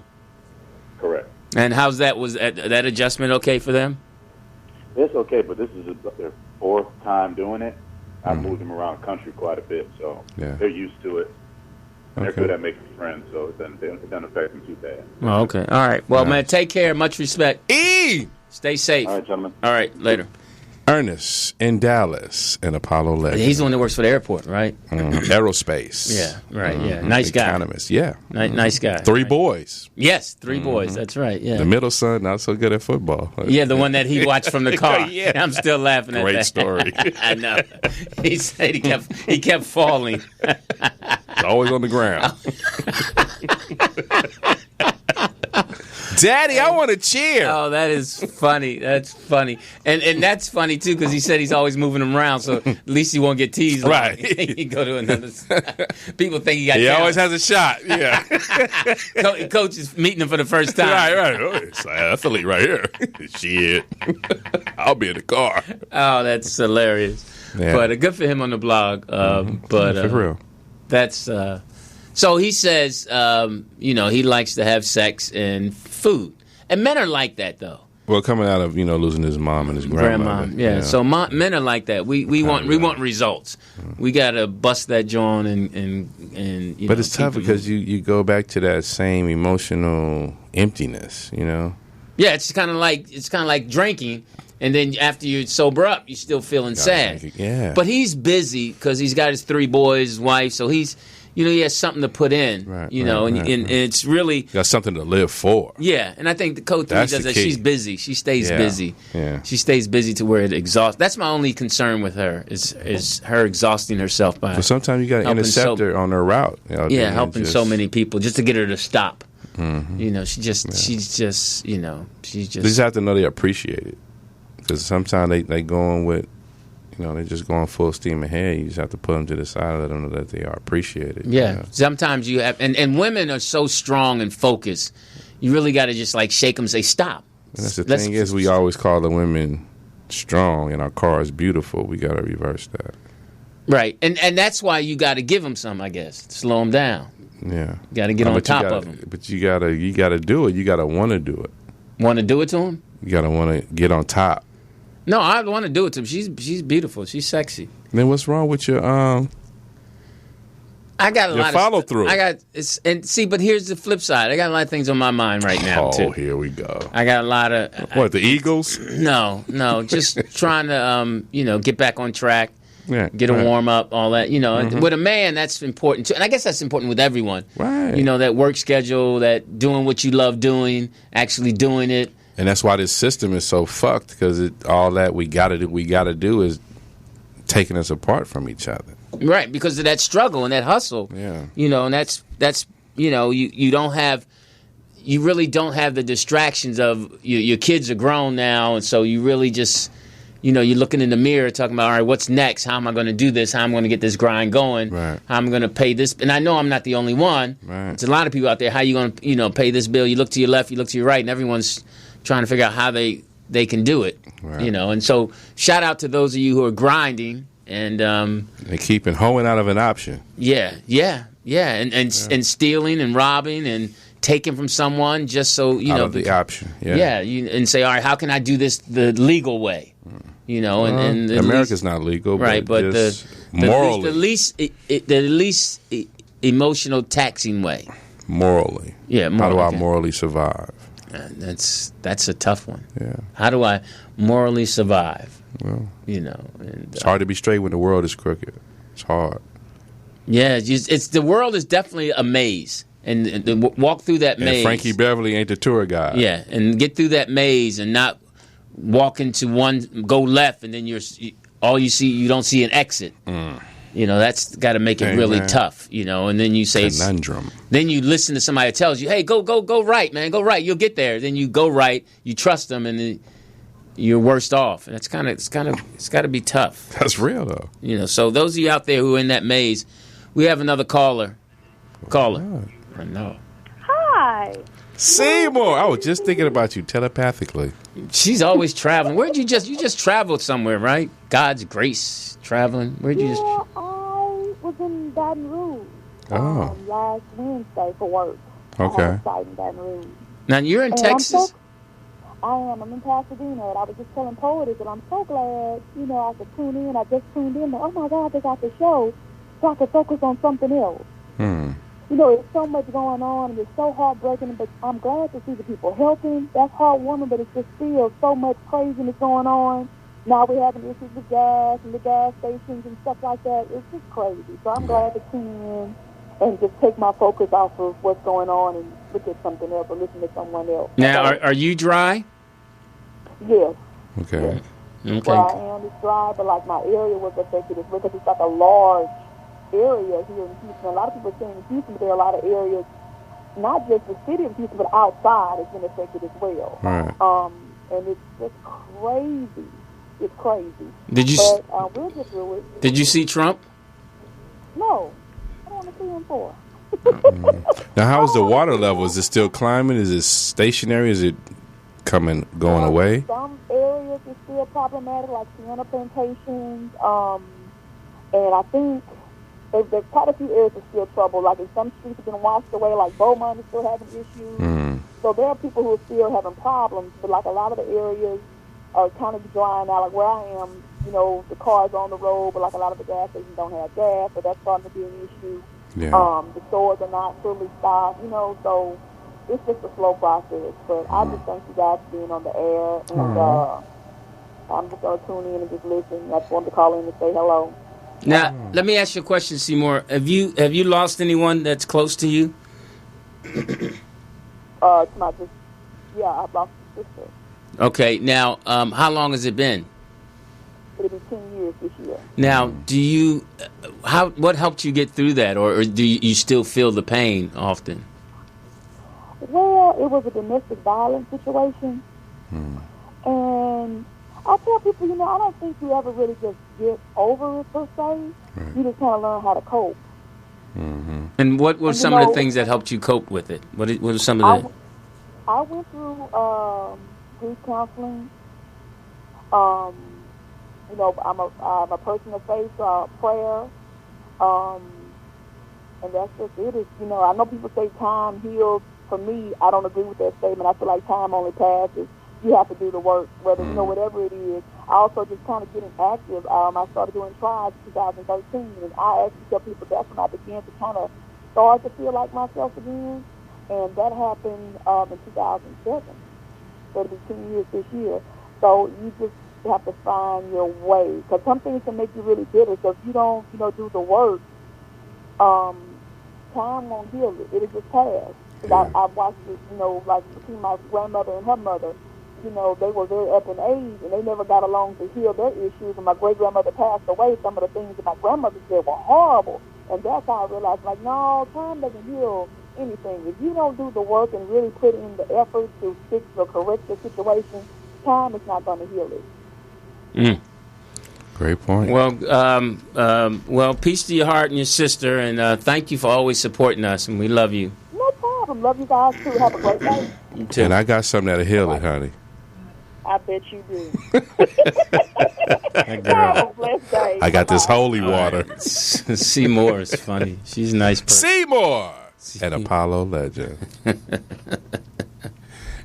Correct. And how's that? Was that adjustment okay for them? It's okay, but this is their fourth time doing it. I've moved them around the country quite a bit, so they're used to it. They're good at making friends, so it doesn't affect them too bad. Oh, okay. All right. Well, man, take care. Much respect. Stay safe. All right, gentlemen. All right. Later. Ernest in Dallas and Apollo 11. He's the one that works for the airport, right? Aerospace. Yeah, right, yeah. Nice guy. Economist, yeah. Nice guy. Three boys. Yes, three boys. That's right, yeah. The middle son, not so good at football. Yeah, the one that he watched from the car. Yeah. I'm still laughing at that. Great story. I know. He said he kept falling. It's always on the ground. Daddy, I want to cheer. Oh, that is funny. That's funny. And that's funny, too, because he said he's always moving them around, so at least he won't get teased. Right. He go to another side. People think he got He talent. always has a shot. Yeah. Coach is meeting him for the first time. Right. Oh, it's athlete right here. Shit. I'll be in the car. Oh, that's hilarious. Yeah. But good for him on the blog. For real. That's... So he says, he likes to have sex and food. And men are like that, though. Well, coming out of, losing his mom and his grandmother. Yeah. So men are like that. We want results. We got to bust that joint and But it's tough because you go back to that same emotional emptiness, Yeah, it's kind of like drinking. And then after you sober up, you're still feeling sad. Yeah. But he's busy because he's got his 3 boys, his wife. So he's... he has something to put in, and it's really... Got something to live for. Yeah, and I think the coach does that. Key. She's busy. She stays busy. Yeah. She stays busy to where it exhausts. That's my only concern with her, is her exhausting herself by... But sometimes you got to intercept her on her route. Helping so many people just to get her to stop. Mm-hmm. She's just... You just have to know they appreciate it. Because sometimes they go on with... they're just going full steam ahead. You just have to put them to the side and let them know that they are appreciated. Yeah. Sometimes you have... And women are so strong and focused. You really got to just shake them and say, stop. And that's the thing is we always call the women strong and our car is beautiful. We got to reverse that. Right. And that's why you got to give them some, I guess. Slow them down. Yeah. You got to get on top of them. But you got to do it. You got to want to do it. Want to do it to them? You got to want to get on top. No, I want to do it to him. She's beautiful. She's sexy. Then what's wrong with your I got a lot follow of through. But here's the flip side. I got a lot of things on my mind right now too. Oh, here we go. I got a lot of the Eagles? No, just trying to get back on track. Yeah, get a warm up, all that. And with a man, that's important too. And I guess that's important with everyone. Right. That work schedule, that doing what you love doing, actually doing it. And that's why this system is so fucked, because all that we gotta do is taking us apart from each other. Right, because of that struggle and that hustle. Yeah. And that's you really don't have the distractions of your kids are grown now, and so you really just you're looking in the mirror talking about, all right, what's next? How am I going to do this? How am I going to get this grind going? Right. How am I going to pay this? And I know I'm not the only one. Right. There's a lot of people out there. How you going to pay this bill? You look to your left, you look to your right, and everyone's trying to figure out how they can do it. Right. And so shout out to those of you who are grinding And they keeping hoeing out of an option. Yeah, and stealing and robbing and taking from someone just so out of the option. And say, all right, how can I do this the legal way? You know, and America's not legal, right? But morally, the least emotional taxing way. Morally, How do I morally survive? That's a tough one. Yeah. How do I morally survive? Well, you know, and, it's hard to be straight when the world is crooked. It's hard. Yeah, it's the world is definitely a maze, and walk through that maze. And Frankie Beverly ain't the tour guide. Yeah, and get through that maze and not walk into go left, and then you don't see an exit. You know, that's got to make it really tough. You know, and then you say conundrum. Then you listen to somebody that tells you, "Hey, go right, man, go right. You'll get there." Then you go right. You trust them, and then you're worse off. And it's got to be tough. That's real though. You know, so those of you out there who are in that maze, we have another caller. I know. Hi. Seymour, I was just thinking about you telepathically. She's always traveling. You just traveled somewhere, right? God's grace traveling. Where'd you just? I was in Baton Rouge last Wednesday for work. Okay. I had a site in Baton Rouge. Now you're in Texas? I am. I'm in Pasadena, and I was just telling Poetess that I'm so glad, I could tune in. I just tuned in, but oh my God, they got the show, so I could focus on something else. There's so much going on, and it's so heartbreaking, but I'm glad to see the people helping. That's heartwarming, but it's just still so much craziness going on. Now we're having issues with gas and the gas stations and stuff like that. It's just crazy. So I'm glad to tune in and just take my focus off of what's going on and look at something else or listen to someone else. Now, are you dry? Yes. Okay. Yes. Where I am is dry, but like my area was affected as well because it's like a large area here in Houston. A lot of people are saying in Houston, but there are a lot of areas, not just the city of Houston, but outside has been affected as well. Right. And it's just crazy. It's crazy. But we'll get through it. Did you see Trump? No. I don't want to see him for. Now, how's the water level? Is it still climbing? Is it stationary? Is it going away? Some areas is still problematic, like sienna plantations. And I think there's quite a few areas that are still trouble. Like in some streets have been washed away, like Beaumont is still having issues. So there are people who are still having problems, but like a lot of the areas are kind of drying out. Like where I am, the cars on the road, but like a lot of the gas stations don't have gas, so that's starting to be an issue. Yeah. The stores are not fully stocked, so it's just a slow process. But I just thank you guys for being on the air, and I'm just going to tune in and just listen. I just wanted to call in and say hello. Now, let me ask you a question, Seymour. Have you lost anyone that's close to you? I've lost a sister. Okay. Now, how long has it been? It'll be 10 years this year. Now, what helped you get through that, or do you still feel the pain often? Well, it was a domestic violence situation, and I tell people, I don't think you ever really just get over it per se. Right. You just kind of learn how to cope. Mm-hmm. And what were some of the things that helped you cope with it? What were some of the? I went through grief counseling. I'm a person of faith, prayer, and that's just it. I know people say time heals. For me, I don't agree with that statement. I feel like time only passes. You have to do the work, whatever it is. I also just kind of getting active. I started doing tribes in 2013, and I actually tell people that's when I began to kind of start to feel like myself again, and that happened in 2007. So it'll be 10 years this year. So you just have to find your way, because some things can make you really bitter. So if you don't, do the work, time won't heal it. It'll just pass. Because I've watched it, like between my grandmother and her mother. They were very up in age, and they never got along to heal their issues. And my great-grandmother passed away. Some of the things that my grandmother said were horrible. And that's how I realized, no, time doesn't heal anything. If you don't do the work and really put in the effort to fix or correct the situation, time is not going to heal it. Great point. Well, peace to your heart and your sister, and thank you for always supporting us, and we love you. No problem. Love you guys, too. Have a great day. You too. And I got something that'll heal it, honey. I bet you do. That girl. Have a blessed day. I got this Bye-bye. holy water. Seymour is funny. She's a nice person. Seymour, an Apollo legend.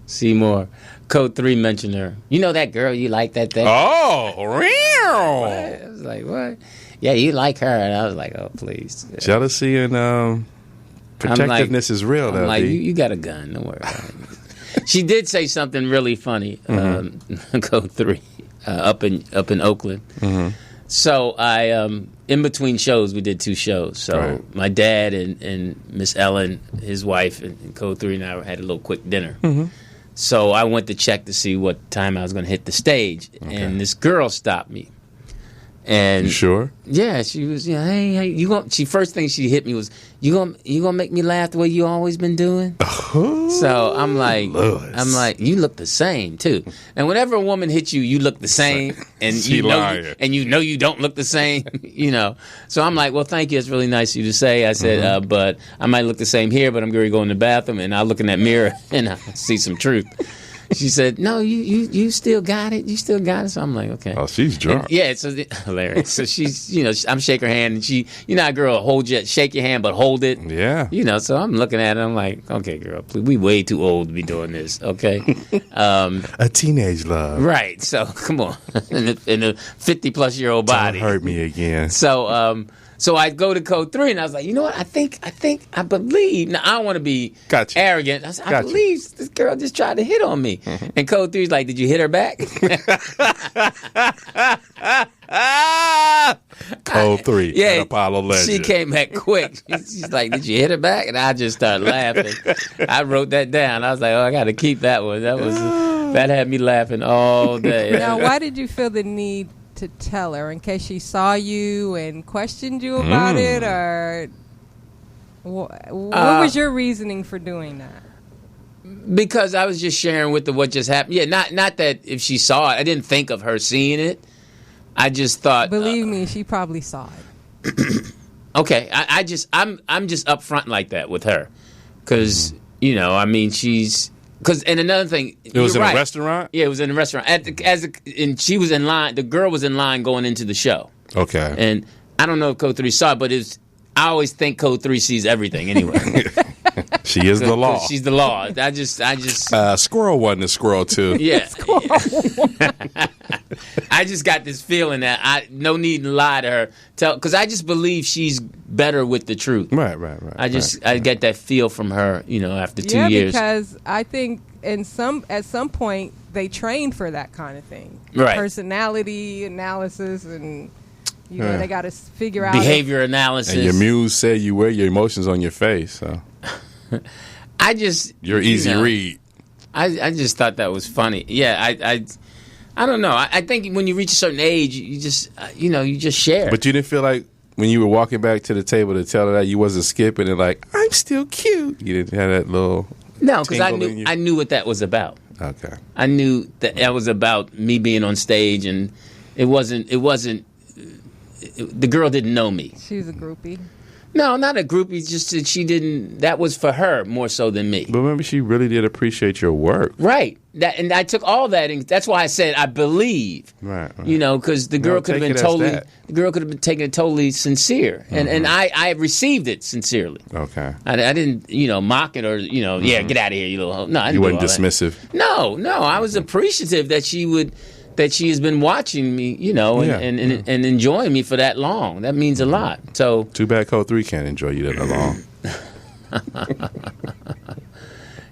Seymour. Code 3 mentioned her. You know that girl you like that thing? Oh, real. I was like, what? Yeah, you like her. And I was like, oh, please. Jealousy and protectiveness is real, I'm though. like, D. you got a gun. Don't worry about it. She did say something really funny, Code 3, up in Oakland. Mm-hmm. So I, in between shows, we did 2 shows. So Right. my dad and Miss Ellen, his wife, and Code 3 and I had a little quick dinner. Mm-hmm. So I went to check to see what time I was going to hit the stage, and this girl stopped me. And You sure? yeah, she was, hey, you going? She first thing she hit me was, you gonna make me laugh the way you always been doing? So I'm like, Lewis. you look the same too. And whenever a woman hits you, you look the same, and She you lying. know you don't look the same, So I'm like, well, thank you, it's really nice of you to say. I said, but I might look the same here, but I'm going to go in the bathroom, and I'll look in that mirror and I see some truth. She said, no, you still got it. You still got it. So I'm like, okay. Oh, she's drunk. And, yeah, so hilarious. So she's, I'm shaking her hand, and she, how a girl hold you, shake your hand, but hold it. Yeah. So I'm looking at her. I'm like, okay, girl, please, we way too old to be doing this. Okay. A teenage love. Right. So come on, in a 50-plus-year-old body. Don't hurt me again. So I go to Code 3, and I was like, you know what? I believe. Now, I don't want to be Gotcha. arrogant. I said, I Gotcha. believe this girl just tried to hit on me. And Code 3's like, did you hit her back? Code 3, Yeah, an Apollo legend. she came back quick. She's like, did you hit her back? And I just started laughing. I wrote that down. I was like, oh, I got to keep that one. That had me laughing all day. Now, why did you feel the need to tell her? In case she saw you and questioned you about it, or what was your reasoning for doing that? Because I was just sharing with her what just happened. Yeah, not that if she saw it, I didn't think of her seeing it. I just thought, Believe me, she probably saw it. okay, I'm just upfront like that with her, because she's. And another thing, It was in right. a restaurant? Yeah, it was in a restaurant. And she was in line. The girl was in line going into the show. Okay. And I don't know if Code 3 saw it, but I always think Code 3 sees everything anyway. She is the law. She's the law. I just. Squirrel 1 to Squirrel 2. Yeah. I just got this feeling that no need to lie to her. Because I just believe she's better with the truth. Right. I get that feel from her, after 2 years. Because I think at some point they train for that kind of thing. Right. Personality analysis, and they got to figure out behavior analysis. And your muse said you wear your emotions on your face, so I just you're easy read. I just thought that was funny. Yeah, I don't know. I think when you reach a certain age, you just you just share. But you didn't feel like when you were walking back to the table to tell her that you wasn't skipping and like, I'm still cute. You didn't have that little no, because tingle in you? I knew what that was about. Okay. I knew that was about me being on stage, and it wasn't. The girl didn't know me. She was a groupie. No, not a groupie. Just that she didn't. That was for her more so than me. But maybe she really did appreciate your work. Right. And I took all that, and that's why I said I believe. Right. Because the girl could have been totally. The girl could have been taking it totally sincere, and I received it sincerely. Okay. I didn't mock it or yeah, get out of here, you little hoe. No, I didn't You do weren't all that. dismissive. No, I was appreciative that she has been watching me, and enjoying me for that long. That means a lot. So Too bad Code 3 can't enjoy you that long.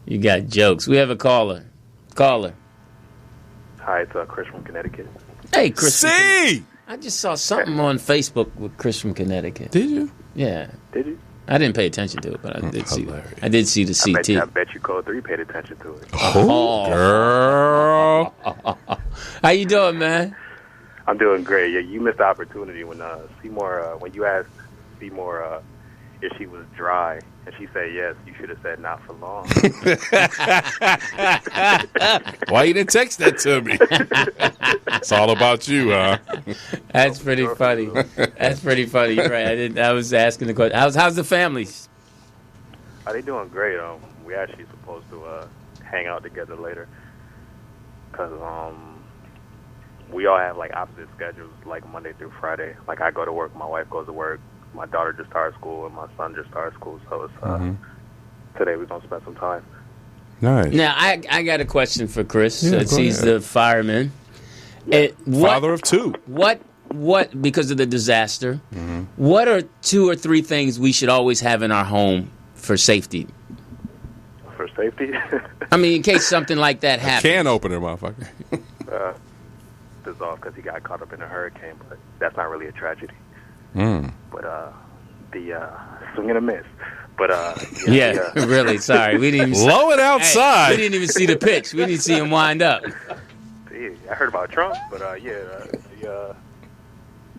you got jokes. We have a caller. Hi, it's Chris from Connecticut. Hey, Chris. See? I just saw something on Facebook with Chris from Connecticut. Did you? Yeah. Did you? I didn't pay attention to it, but I did see hilarious. I did see the CT. I bet you Code 3 paid attention to it. Oh, girl. How you doing, man? I'm doing great. Yeah, you missed the opportunity when Seymour, when you asked Seymour if she was dry, and she said yes. You should have said not for long. Why you didn't text that to me? It's all about you, huh? That's pretty funny. That's pretty funny. You're right. I was asking the question. How's the family? Are they doing great? We actually supposed to hang out together later. because we all have like opposite schedules, like Monday through Friday. Like I go to work, my wife goes to work, my daughter just started school, and my son just started school. So it's today we're gonna spend some time. Nice. Now I got a question for Chris, since he's the fireman. Father of two. What because of the disaster? What are 2 or 3 things we should always have in our home for safety? For safety? I mean, in case something like that happens. Can opener, motherfucker. This off because he got caught up in a hurricane, but that's not really a tragedy. But the swing and a miss. But really, sorry, we didn't even blow it outside. We didn't even see the pitch. We didn't see him wind up. I heard about Trump, but the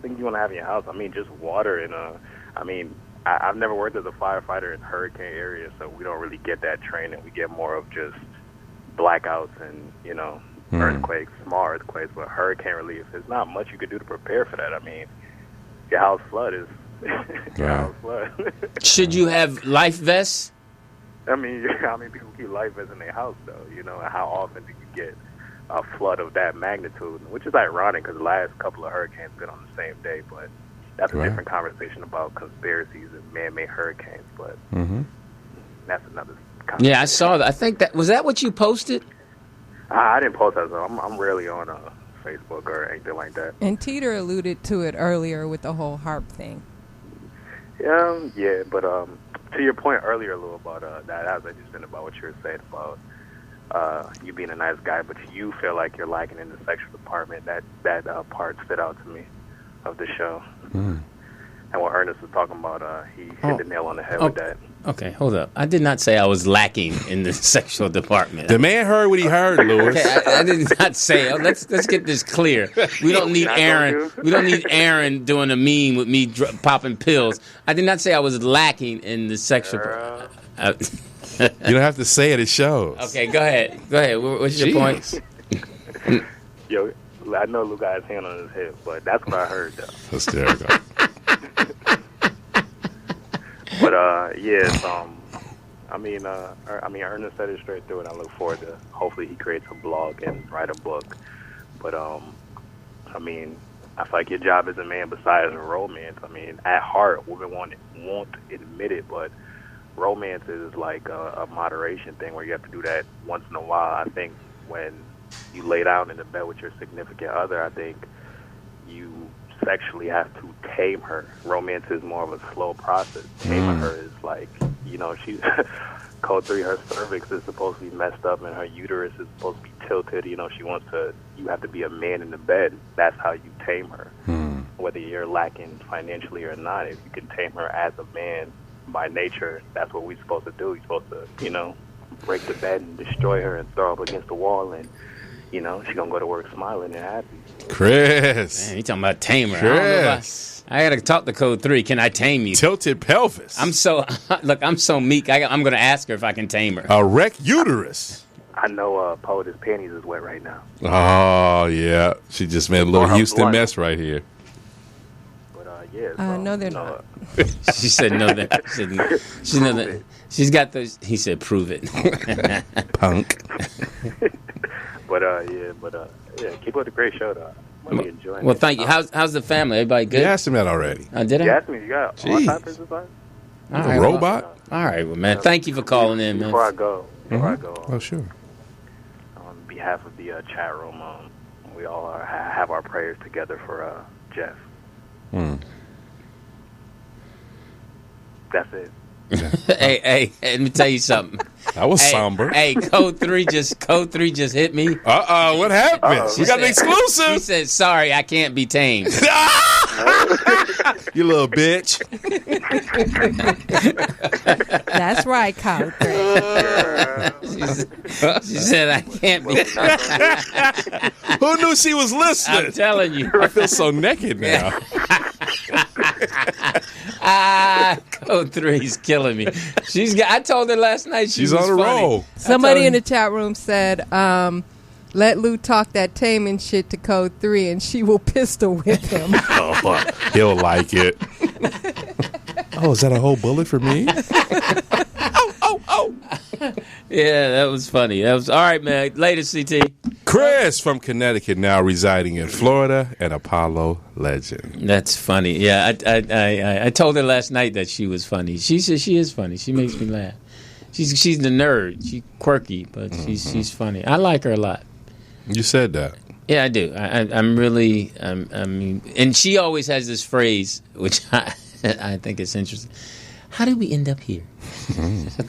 things you want to have in your house. I mean, just water and I mean, I've never worked as a firefighter in hurricane areas, so we don't really get that training. We get more of just blackouts and earthquakes, small earthquakes. But hurricane relief, there's not much you could do to prepare for that. I mean, your house flood is your house flood. Should you have life vests? I mean, how many people keep life vests in their house, though? And how often do you get a flood of that magnitude? Which is ironic because the last couple of hurricanes been on the same day, but that's a different conversation about conspiracies and man-made hurricanes. But that's another conversation. Yeah, I saw that. I think that was that what you posted? I didn't post that. So I'm rarely on Facebook or anything like that. And Teeter alluded to it earlier with the whole harp thing. Yeah, but to your point earlier, Lou, about that, I was interested about what you were saying about you being a nice guy, but you feel like you're lacking in the sexual department. That part stood out to me of the show. And what Ernest was talking about, he hit the nail on the head with that. Okay, hold up. I did not say I was lacking in the sexual department. The man heard what he heard, Lewis. Okay, I did not say. Let's get this clear. We don't need Aaron. We don't need Aaron doing a meme with me popping pills. I did not say I was lacking in the sexual. You don't have to say it. It shows. Okay, go ahead. What's your point? Yo, I know Lou got his hand on his hip, but that's what I heard, though. Hysterical. But I mean, Ernest said it straight through, and I look forward to hopefully he creates a blog and write a book. But I mean, I feel like your job as a man, besides romance, I mean, at heart, women won't admit it, but romance is like a moderation thing where you have to do that once in a while. I think when you lay down in the bed with your significant other, I think you sexually have to tame her. Romance is more of a slow process. Taming her is like, she's code 3, her cervix is supposed to be messed up and her uterus is supposed to be tilted. You have to be a man in the bed. That's how you tame her. Whether you're lacking financially or not, if you can tame her as a man by nature, that's what we're supposed to do. You're supposed to, break the bed and destroy her and throw her up against the wall, and she's gonna go to work smiling and happy. Chris, man, you talking about tamer? Chris, I gotta talk to code 3. Can I tame you? Tilted pelvis. I'm so meek. I'm gonna ask her if I can tame her. A wrecked uterus. I know Poet's panties is wet right now. Oh yeah, she just made a little Houston mess right here. But no, they're not. She said no. She's got those. He said, "Prove it, punk." But keep up the great show, though. I'm really enjoying Well, it. thank you. How's the family? Everybody good? You asked him that already. Did I? You asked me. You got Alzheimer's this time? All right, robot? All right, well, man. Thank you for calling in, man. Before I go, Oh, sure. on behalf of the chat room, we all have our prayers together for Jeff. That's it. Hey, let me tell you something. That was somber. Hey, code 3 just hit me. What happened? We got an exclusive. He said, "Sorry, I can't be tamed." You little bitch. That's right, code 3. She said, "I can't be." Who knew she was listening? I'm telling you. I feel so naked now. Code 3's killing me. I told her last night she's on a funny. roll. Somebody in the chat room said, let Lou talk that taming shit to code 3 and she will pistol whip him. Oh, he'll like it. Oh, is that a whole bullet for me? Oh. Yeah, that was funny. That was all right, man. Later, CT. Chris from Connecticut, now residing in Florida, an Apollo legend. That's funny. Yeah, I told her last night that she was funny. She says she is funny. She makes me laugh. She's the nerd. She's quirky, but she's funny. I like her a lot. You said that. Yeah, I do. I'm really. I mean, and she always has this phrase, which I think is interesting. How did we end up here?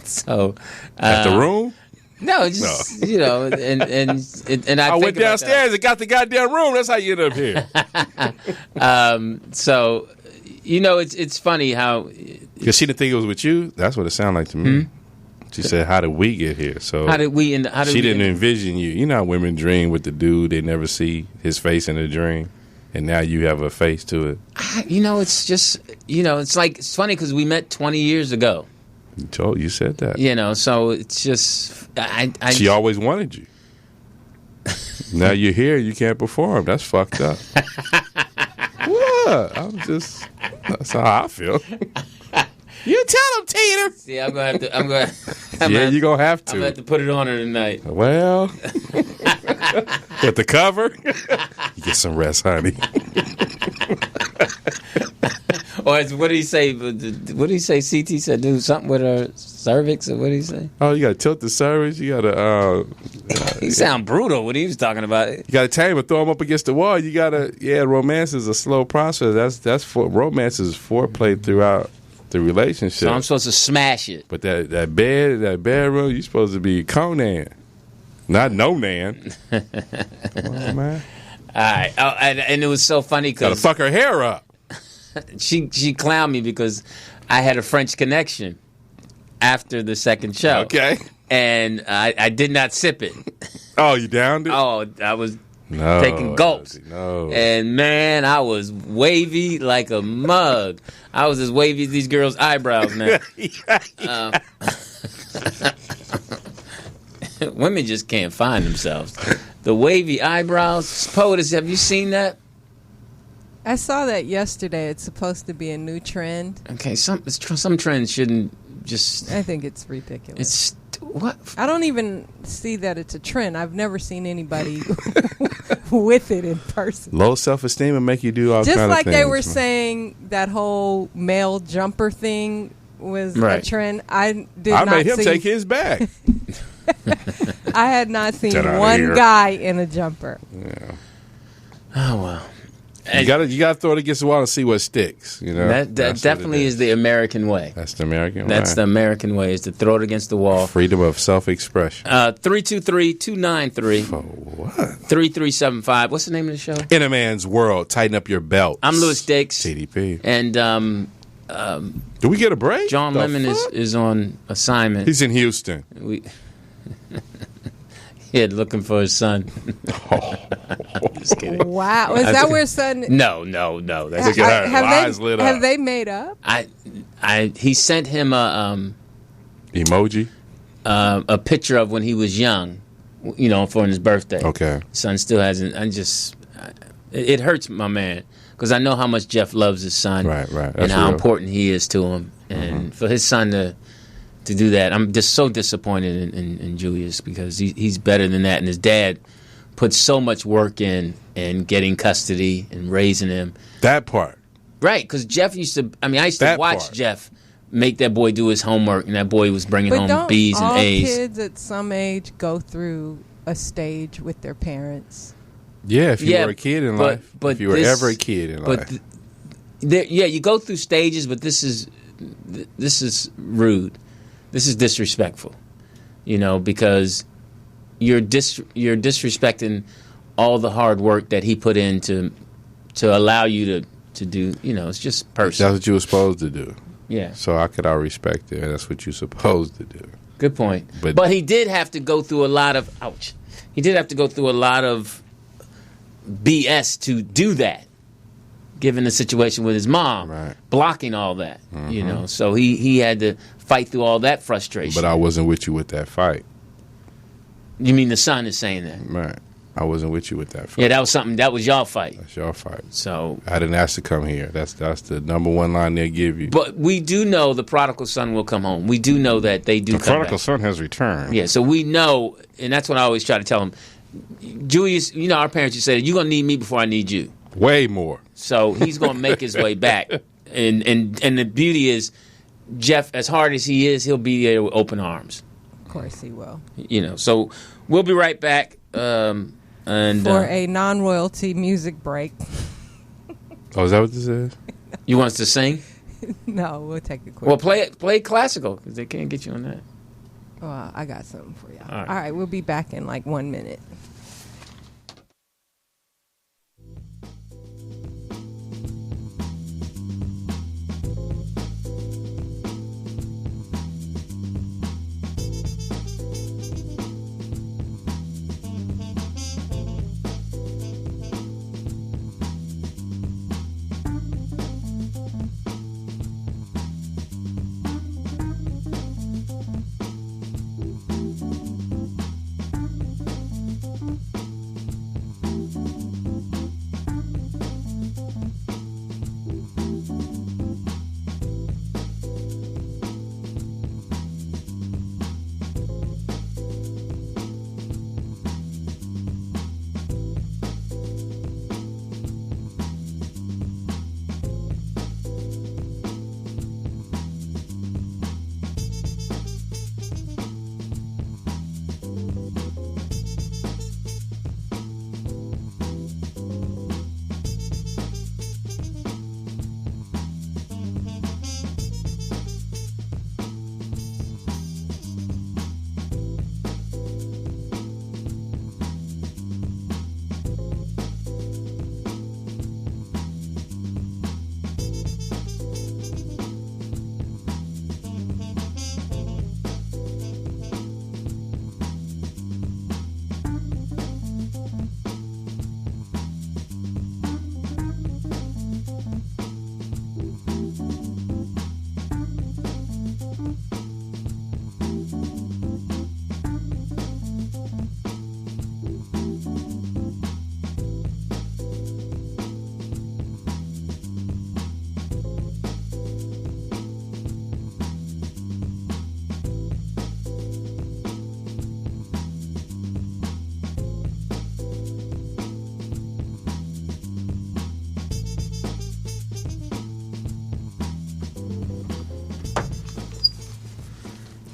So at the room. No, just you know, and I went downstairs and got the goddamn room. That's how you end up here. So, you know, it's funny how because she didn't think it was with you. That's what it sounded like to me. She said, "How did we get here?" So she didn't envision you. You know how women dream with the dude they never see his face in a dream, and now you have a face to it. You know, it's just it's funny because we met 20 years ago. You said that. You know, so it's just she always wanted you. Now you're here, you can't perform. That's fucked up. What? That's how I feel. You tell him, Tina. See, you're gonna have to. You're gonna have to. I'm gonna have to put it on her tonight. Well, with the cover, you get some rest, honey. Or what did he say? What did he say? CT said do something with her cervix, or what did he say? Oh, you got to tilt the cervix. You got to. He sound brutal when he was talking about it. You got to tame him, throw him up against the wall. You got to. Yeah, romance is a slow process. That's for romance is foreplay throughout the relationship. So I'm supposed to smash it. But that bedroom, you're supposed to be Conan, not No Nan. Come on, man. All right, and it was so funny because got to fuck her hair up. She clowned me because I had a French connection after the second show. Okay. And I did not sip it. Oh, you downed it? Oh, I was taking gulps. No. And, man, I was wavy like a mug. I was as wavy as these girls' eyebrows, man. Women just can't find themselves. The wavy eyebrows. POTUS, have you seen that? I saw that yesterday. It's supposed to be a new trend. Okay, some trends shouldn't just. I think it's ridiculous. It's what? I don't even see that it's a trend. I've never seen anybody with it in person. Low self-esteem will make you do all kinds of things. Just like they were saying that whole male jumper thing was a trend. I made him take his back. I had not seen one guy in a jumper. Yeah. Oh well. You gotta throw it against the wall and see what sticks. You know that definitely is the American way. That's the American way. That's the American way, is to throw it against the wall. Freedom of self-expression. 323-293. For what? 3375. What's the name of the show? In a Man's World. Tighten up your belt. I'm Lewis Dix. TDP. And do we get a break? John Lemon is on assignment. He's in Houston. Yeah, looking for his son. Just kidding. Wow, is that where his son? No. That's eyes lit up. Have they made up? He sent him a emoji, a picture of when he was young, you know, for his birthday. Okay, son still hasn't. It hurts my man because I know how much Jeff loves his son, right, and how important he is to him, and for his son to do that. I'm just so disappointed in Julius because he's better than that. And his dad put so much work in getting custody and raising him. That part. Right, because Jeff I used to watch Jeff make that boy do his homework, and that boy was bringing home B's and A's. All kids at some age go through a stage with their parents. Yeah, if you were a kid in life. But if you were ever a kid in life. You go through stages, but this is rude. This is disrespectful, you know, because you're disrespecting all the hard work that he put in to allow you to do. You know, it's just personal. That's what you were supposed to do. Yeah. So I respect it. That's what you're supposed to do. Good point. But he did have to go through a lot of He did have to go through a lot of BS to do that, given the situation with his mom, blocking all that. You know, so he had to fight through all that frustration. But I wasn't with you with that fight. You mean the son is saying that? Right. I wasn't with you with that fight. Yeah, that was something. That was y'all fight. That's your fight. So I didn't ask to come here. That's the number one line they'll give you. But we do know the prodigal son will come home. We do know that they do come back. The prodigal son has returned. Yeah, so we know, and that's what I always try to tell them. Julius, our parents used to say, you're going to need me before I need you. Way more. So he's going to make his way back. And the beauty is, Jeff, as hard as he is, he'll be there with open arms. Of course he will. So we'll be right back. And for a non-royalty music break. Oh, is that what this is? You want us to sing? No, we'll take a quick. Well, play classical, because they can't get you on that. Oh, I got something for y'all. All right, we'll be back in like 1 minute.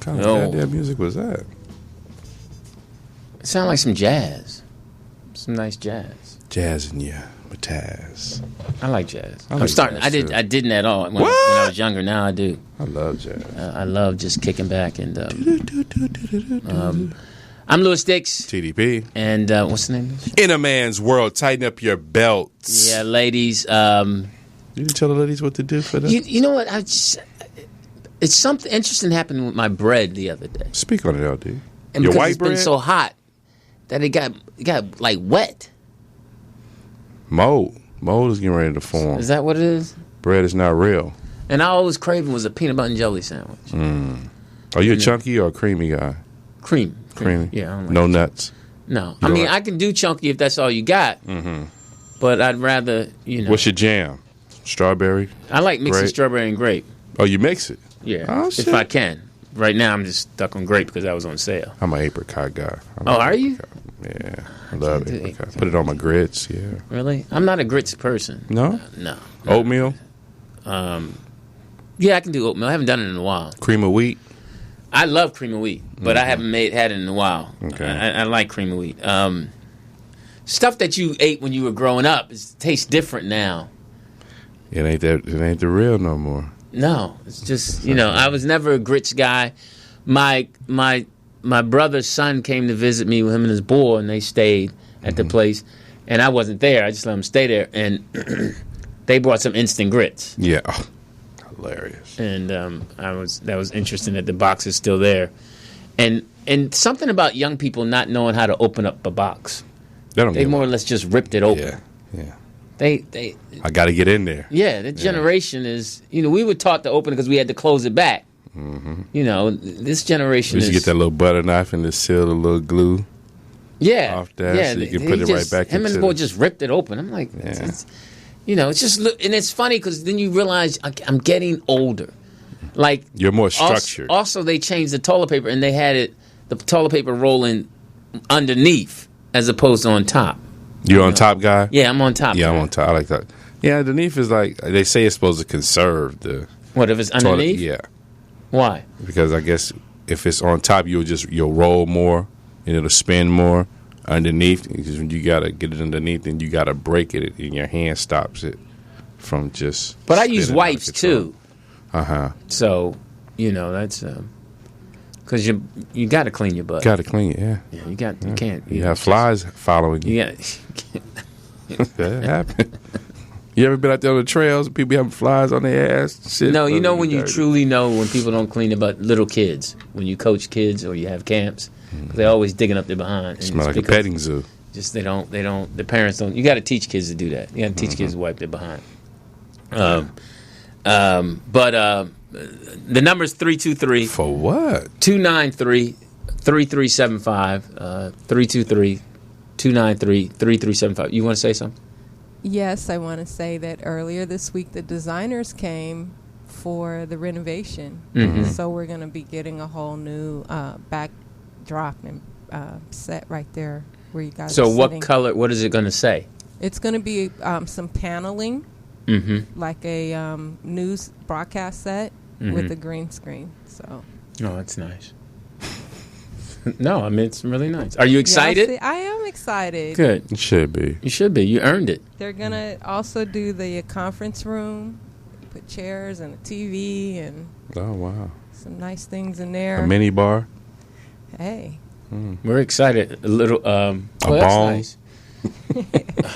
What kind of goddamn music was that? It sounded like some jazz. Some nice jazz. Jazz in ya, Mataz. I like jazz. I like I'm starting. jazz, I didn't at all when I was younger. Now I do. I love jazz. I love just kicking back and. I'm Lewis Dix. TDP. And what's the name of the show? In a Man's World, tighten up your belts. Yeah, ladies. You didn't tell the ladies what to do for them? You know what? It's something interesting happened with my bread the other day. Speak on it, LD. And your because white it's bread? been so hot that it got like wet. Mold is getting ready to form. Is that what it is? Bread is not real. And I always craving was a peanut butter and jelly sandwich. Are you a chunky or a creamy guy? Creamy. Yeah, I don't like no nuts. No, I mean I can do chunky if that's all you got. But I'd rather What's your jam? Strawberry. I like mixing grape? strawberry and grape. Oh, you mix it? Yeah, Oh, shit. if I can. Right now I'm just stuck on grape because that was on sale. I'm an apricot guy. Are you? Yeah, I love do apricot. Put it on my grits. Yeah. Really? I'm not a grits person. No. No. Oatmeal. Yeah, I can do oatmeal. I haven't done it in a while. Cream of wheat. I love cream of wheat, but I haven't had it in a while. Okay. I like cream of wheat. Stuff that you ate when you were growing up tastes different now. It ain't the real no more. No, it's just I was never a grits guy. My brother's son came to visit me with him and his boy, and they stayed at the place, and I wasn't there. I just let them stay there, and they brought some instant grits. Yeah, hilarious. And that was interesting that the box is still there, and something about young people not knowing how to open up a box. They more or less just ripped it open. Yeah. They I got to get in there. Yeah, the generation is. We were taught to open it because we had to close it back. This generation We used to get that little butter knife and just seal the little glue. Yeah, off that so you can put it right back. Him and his boy just ripped it open. I'm like, it's just, and it's funny because then you realize I'm getting older. Like you're more structured. Also, they changed the toilet paper and they had the toilet paper rolling underneath. as opposed to on top. You're on top guy? Yeah, I'm on top. Yeah, guy. I'm on top. I like that. Yeah, underneath is like, they say it's supposed to conserve the What, if it's underneath? Yeah. Why? Because I guess if it's on top, you'll roll more and it'll spin more. Underneath, because when you gotta get it underneath, and you gotta break it, and your hand stops it from just. But I use wipes too. So, that's because you got to clean your butt. Got to clean it, yeah. Yeah, you can't. You have flies following you. Yeah, that happened. You ever been out there on the trails and people having flies on their ass? Shit, no, when you truly know when people don't clean their butt. Little kids, when you coach kids or you have camps. They're always digging up their behind. Smell like a petting zoo. Just the parents don't. You got to teach kids to do that. You got to teach kids to wipe their behind. But the number is 323. For what? 293-3375. 323-293-3375. You want to say something? Yes, I want to say that earlier this week the designers came for the renovation. So we're going to be getting a whole new backdrop and set right there where you guys are So what sitting. color, what is it going to say? It's going to be some paneling, like a news broadcast set with a green screen. So. Oh, that's nice. No, I mean, it's really nice. Are you excited? Yes, I am excited. Good. It should be. You should be. You earned it. They're going to also do the conference room, put chairs and a TV and Oh, wow. some nice things in there. A mini bar. Hey. We're excited. A little. A that's bong. nice.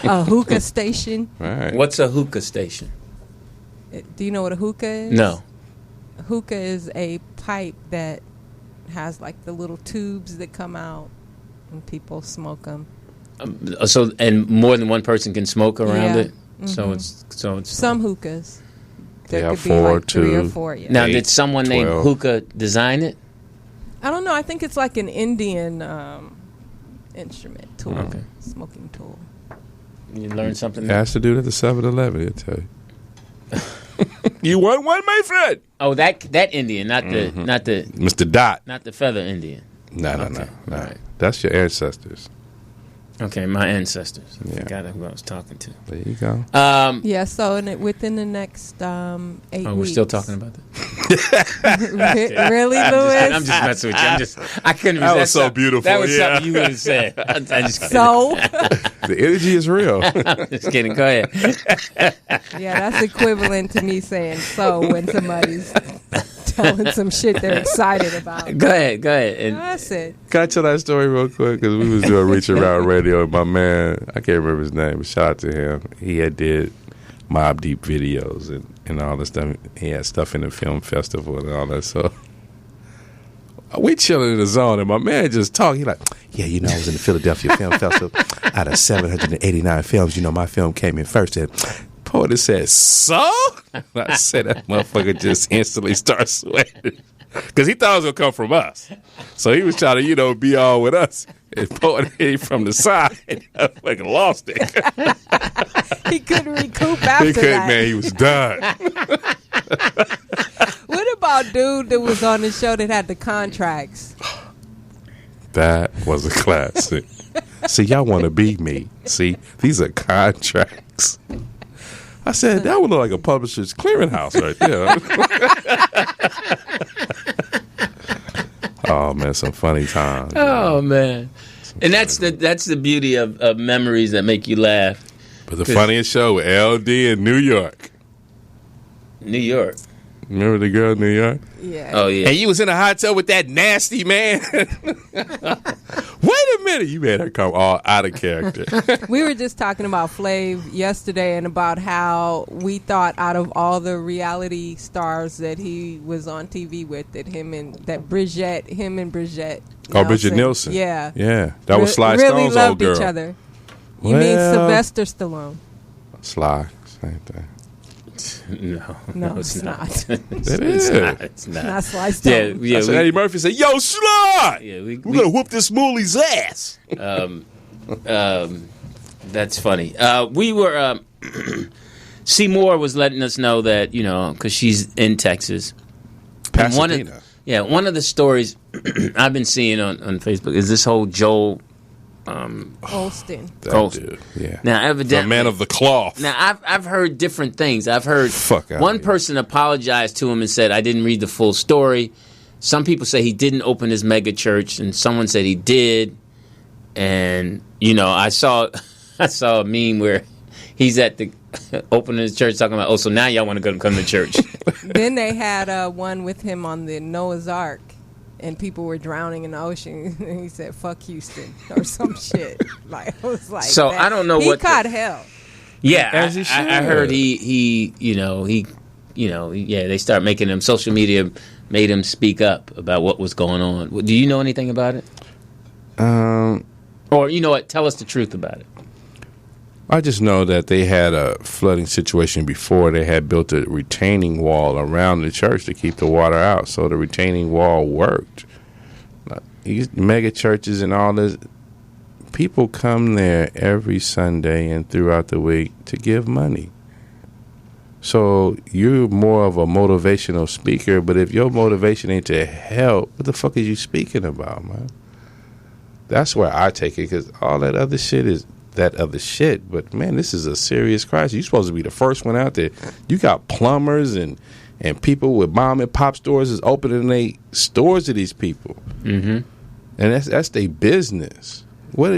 A hookah station. Right. What's a hookah station? Do you know what a hookah is? No. A hookah is a pipe that has like the little tubes that come out and people smoke them. And more than one person can smoke around Yeah. it. So it's Some hookahs. They There have could be like 3 or 2. 4. Yeah. Now, 8, did someone named 12. Hookah design it? I don't know. I think it's like an Indian instrument tool, Okay. smoking tool. You learned something. It has to do at the 7-Eleven, I'll tell you. You want one, my friend? Oh, that Indian, not the Mr. Dot. not the feather Indian. No. All right. That's your ancestors. Okay, my ancestors. I Yeah. forgot who I was talking to. There you go. Yeah. So within the next 8 weeks. We're still talking about that. Really, Lewis? I'm just messing with you. I couldn't. That was that's so something- beautiful, That was yeah. something you would have said. I'm just kidding. So, The energy is real. Just kidding. Go ahead. yeah, that's equivalent to me saying so when somebody's telling some shit they're excited about. Go ahead. And That's it. Can I tell that story real quick? Because we was doing Reach Around Radio, and my man, I can't remember his name, but shout out to him. He had did Mobb Deep videos and all this stuff. He had stuff in the film festival and all that. So we chilling in the zone, and my man just talking. He like, yeah, I was in the Philadelphia Film Festival. Out of 789 films, my film came in first. And Poet said, so? I said that motherfucker just instantly starts sweating. Because he thought it was going to come from us. So he was trying to, be all with us. And Poet hit him from the side. I fucking lost it. He couldn't recoup after He couldn't, that. man. He was done. What about dude that was on the show that had the contracts? That was a classic. See, y'all want to be me. See, these are contracts. I said, that would look like a publisher's clearinghouse right there. Oh, man, some funny times. oh man, and that's the beauty of memories that make you laugh. But the funniest show with LD in New York. New York. Remember the girl in New York? Yeah. Oh yeah. And you was in a hotel with that nasty man. Wait a minute. You made her come all out of character. We were just talking about Flav yesterday and about how we thought out of all the reality stars that he was on TV with, that him and Bridget Oh, Bridget Nielsen. Yeah. Yeah. That was Sly really Stone's loved old girl. each other. You mean Sylvester Stallone? Sly. Same thing. No, it's not. It is. It's not. Not Sly Stone. Yeah. That's what Eddie Murphy said, yo, Sly! Yeah, We're going to whoop this moolie's ass. That's funny. We were. Seymour was letting us know that because she's in Texas. And Pasadena. one of the stories I've been seeing on Facebook is this whole Joel Olston. That dude, yeah. Now, evidently, the man of the cloth. Now, I've heard different things. I've heard one person apologized to him and said, "I didn't read the full story." Some people say he didn't open his mega church, and someone said he did. And I saw a meme where he's at the opening his church talking about, so now y'all want to come to church. Then they had one with him on the Noah's Ark, and people were drowning in the ocean, and he said, "Fuck Houston" or some shit. Like, I was like, so I don't know he what caught hell. Yeah, As he should. I heard he they start making him, social media made him speak up about what was going on. Do you know anything about it? Or you know what? Tell us the truth about it. I just know that they had a flooding situation before. They had built a retaining wall around the church to keep the water out, so the retaining wall worked. These mega churches and all this, people come there every Sunday and throughout the week to give money. So you're more of a motivational speaker, but if your motivation ain't to help, what the fuck is you speaking about, man? That's where I take it, because all that other shit is that other shit. But, man, this is a serious crisis. You're supposed to be the first one out there. You got plumbers and people with mom and pop stores is opening their stores to these people. Mm-hmm. And that's their business. What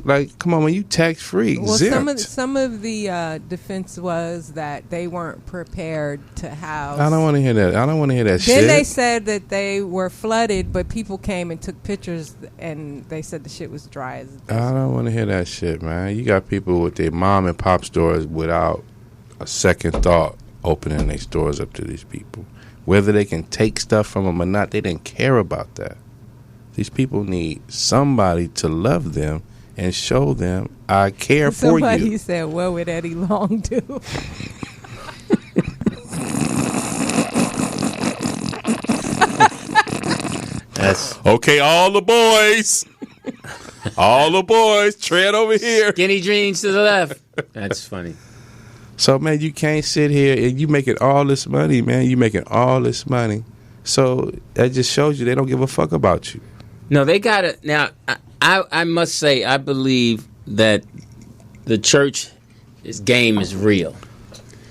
like? Come on, man! You tax free. Well, some of the defense was that they weren't prepared to house. I don't want to hear that. I don't want to hear that shit. Then they said that they were flooded, but people came and took pictures, and they said the shit was dry as. I don't want to hear that shit, man. You got people with their mom and pop stores without a second thought opening their stores up to these people, whether they can take stuff from them or not. They didn't care about that. These people need somebody to love them and show them I care for you. Somebody said, "What would Eddie Long do?" That's okay. All the boys, tread over here. Skinny jeans to the left. That's funny. So, man, you can't sit here and you making all this money, man. You making all this money. So that just shows you they don't give a fuck about you. No, they got it. Now, I must say, I believe that the church game is real.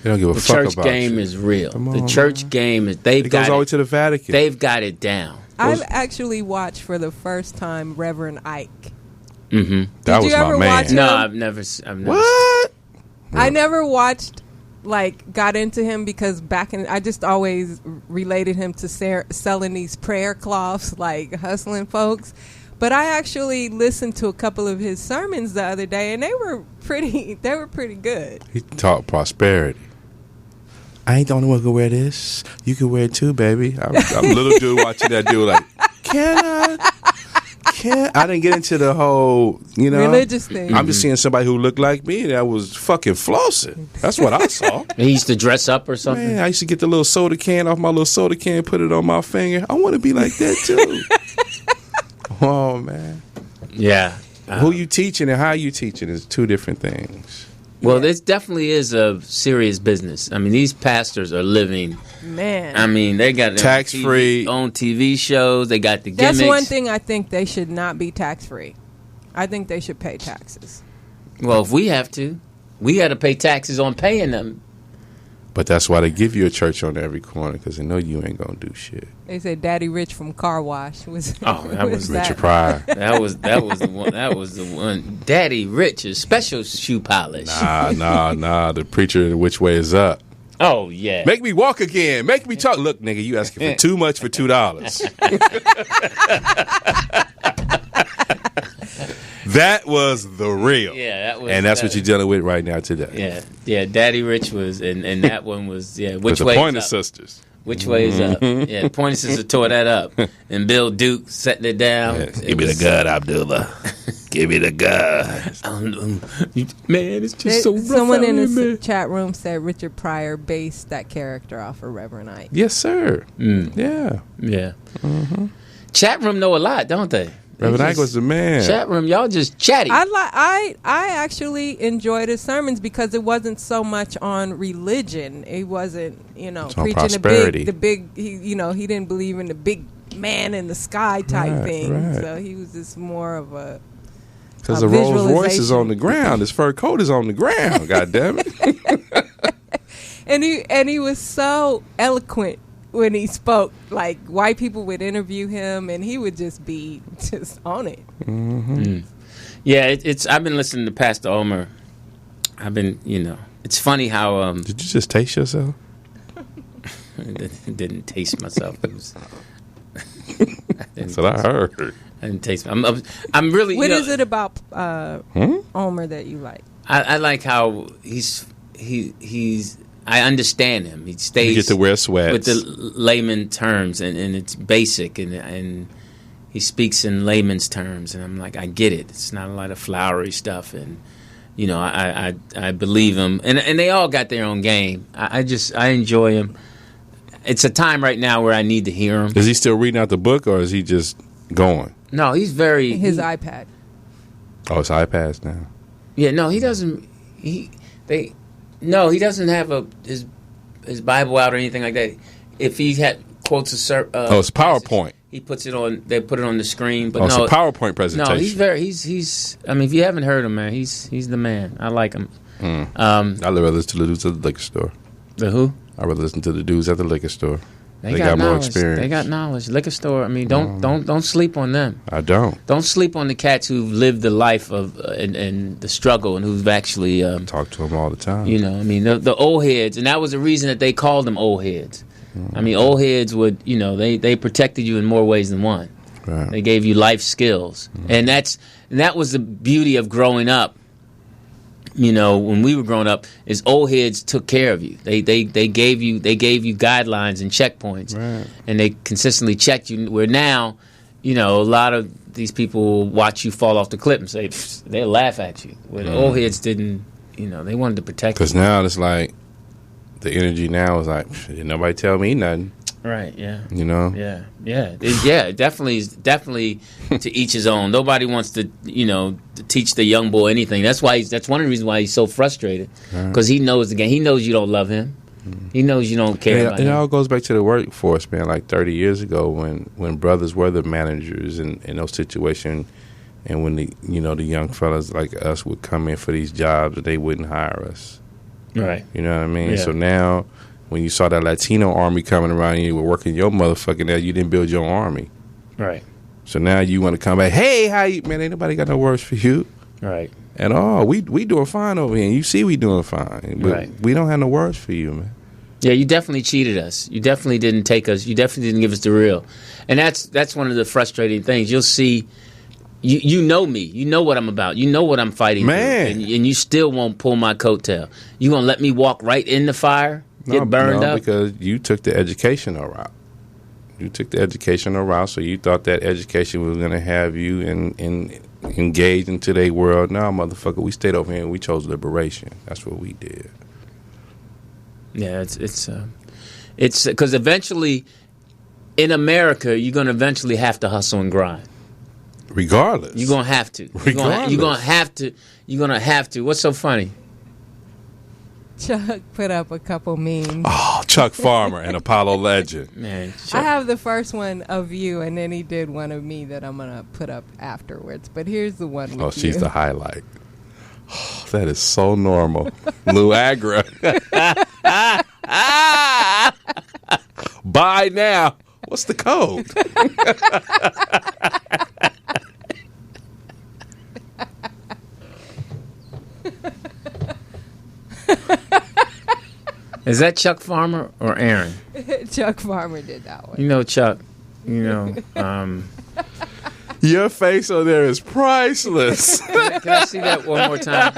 They don't give a fuck about you. The church game is real. Come on, the church man. game is. It goes all the way to the Vatican. They've got it down. I've actually watched for the first time Reverend Ike. Mm-hmm. That was you ever my man. watch him? No, I've never. What? I never watched. Got into him because I just always related him to selling these prayer cloths, hustling folks. But I actually listened to a couple of his sermons the other day, and they were pretty good. He taught prosperity. I ain't the only one who can wear this. You can wear it too, baby. I'm a little dude watching that dude like, can I? I didn't get into the whole, religious thing. I'm just seeing somebody who looked like me that was fucking flossing. That's what I saw. He used to dress up or something? Man, I used to get the little soda can off my little soda can, put it on my finger. I want to be like that too. Oh, man. Yeah. Who you teaching and how you teaching is two different things. Well, this definitely is a serious business. I mean, these pastors are living. Man. I mean, they got tax-free on TV shows. They got the gimmicks. That's one thing I think they should not be tax-free. I think they should pay taxes. Well, if we have to, we got to pay taxes on paying them. But that's why they give you a church on every corner, because they know you ain't gonna do shit. They said Daddy Rich from Car Wash was. That was Richard Pryor. That was the one. That was the one. Daddy Rich's special shoe polish. Nah. The preacher, which way is up? Oh yeah. Make me walk again. Make me talk. Look, nigga, you asking for too much for $2. That was the real. Yeah, that was. And that's what you're dealing with right now today. Yeah. Daddy Rich was, and that one was, which with the way? Pointer Sisters. Which way is up? Yeah, Pointer Sisters tore that up, and Bill Duke set it down. Yeah, give me the gun, Abdullah. Give me the gun. Man, it's just so rough. Someone in the chat room said Richard Pryor based that character off of Reverend Ike. Yes, sir. Yeah. Mm-hmm. Chat room know a lot, don't they? Reverend Ike was the man. Chat room, y'all just chatty. I actually enjoyed his sermons because it wasn't so much on religion. It wasn't, preaching prosperity. the big. He didn't believe in the big man in the sky type thing. Right. So he was just more of a Because the Rolls Royce is on the ground. His fur coat is on the ground. God damn it. and he was so eloquent when he spoke. Like, white people would interview him, and he would just be just on it. Mm-hmm. Mm. Yeah, I've been listening to Pastor Omer. I've been, it's funny how. Did you just taste yourself? I didn't taste myself. It was. That's what I heard. I didn't taste. I'm really. What is it about Omer that you like? I like how he's. I understand him. He stays. You get to wear sweats with the layman terms, and it's basic, and he speaks in layman's terms, and I'm like, I get it. It's not a lot of flowery stuff, and I believe him, and they all got their own game. I enjoy him. It's a time right now where I need to hear him. Is he still reading out the book, or is he just going? No, he's very his iPad. Oh, it's iPads now. Yeah, no, he doesn't. He doesn't have his Bible out or anything like that. If he had quotes it's PowerPoint. He puts it on. They put it on the screen. But it's a PowerPoint presentation. No, he's. I mean, if you haven't heard him, man, he's the man. I like him. I rather listen to the dudes at the liquor store. The who? I rather listen to the dudes at the liquor store. They got more experience. They got knowledge. Liquor store. I mean, don't sleep on them. I don't. Don't sleep on the cats who've lived the life of and the struggle and who've actually talk to them all the time. I mean, the old heads, and that was the reason that they called them old heads. I mean, old heads would, they protected you in more ways than one. Right. They gave you life skills, and that was the beauty of growing up. When we were growing up, is old heads took care of you. They gave you guidelines and checkpoints, right. And they consistently checked you. Where now, a lot of these people watch you fall off the cliff and say they'll laugh at you. Where the old heads didn't, they wanted to protect you. Because now it's like the energy now is like didn't nobody tell me nothing. Right. Yeah. Yeah. Definitely to each his own. Nobody wants to, to teach the young boy anything. That's one of the reasons why he's so frustrated, because he knows the game. He knows you don't love him. He knows you don't care about him. It all goes back to the workforce, man. Like 30 years ago, when brothers were the managers in those situations, and when the young fellas like us would come in for these jobs, they wouldn't hire us. Right. You know what I mean? Yeah. So now, when you saw that Latino army coming around and you were working your motherfucking ass, you didn't build your army. Right. So now you want to come back, hey, how you, man, ain't nobody got no words for you. Right. At all. We doing fine over here, and you see we doing fine. But right. We don't have no words for you, man. Yeah, you definitely cheated us. You definitely didn't take us. You definitely didn't give us the real. And that's one of the frustrating things. You'll see, you know me. You know what I'm about. You know what I'm fighting man. through. And you still won't pull my coattail. You going to let me walk right in the fire? Get burned up? Because you took the educational route. You took the educational route, so you thought that education was going to have you engaged into their world. No, motherfucker, we stayed over here and we chose liberation. That's what we did. Yeah, it's because eventually in America you're going to eventually have to hustle and grind. Regardless, you're going to have to. Regardless, you're going to have to. You're going to have to. What's so funny? Chuck put up a couple memes. Oh, Chuck Farmer, an Apollo legend. Man, I have the first one of you, and then he did one of me that I'm going to put up afterwards. But here's the one with she's you. The highlight. Oh, that is so normal. Lou Agra. Buy now. What's the code? Is that Chuck Farmer or Aaron? Chuck Farmer did that one. You know Chuck. Your face on there is priceless. Can I see that one more time?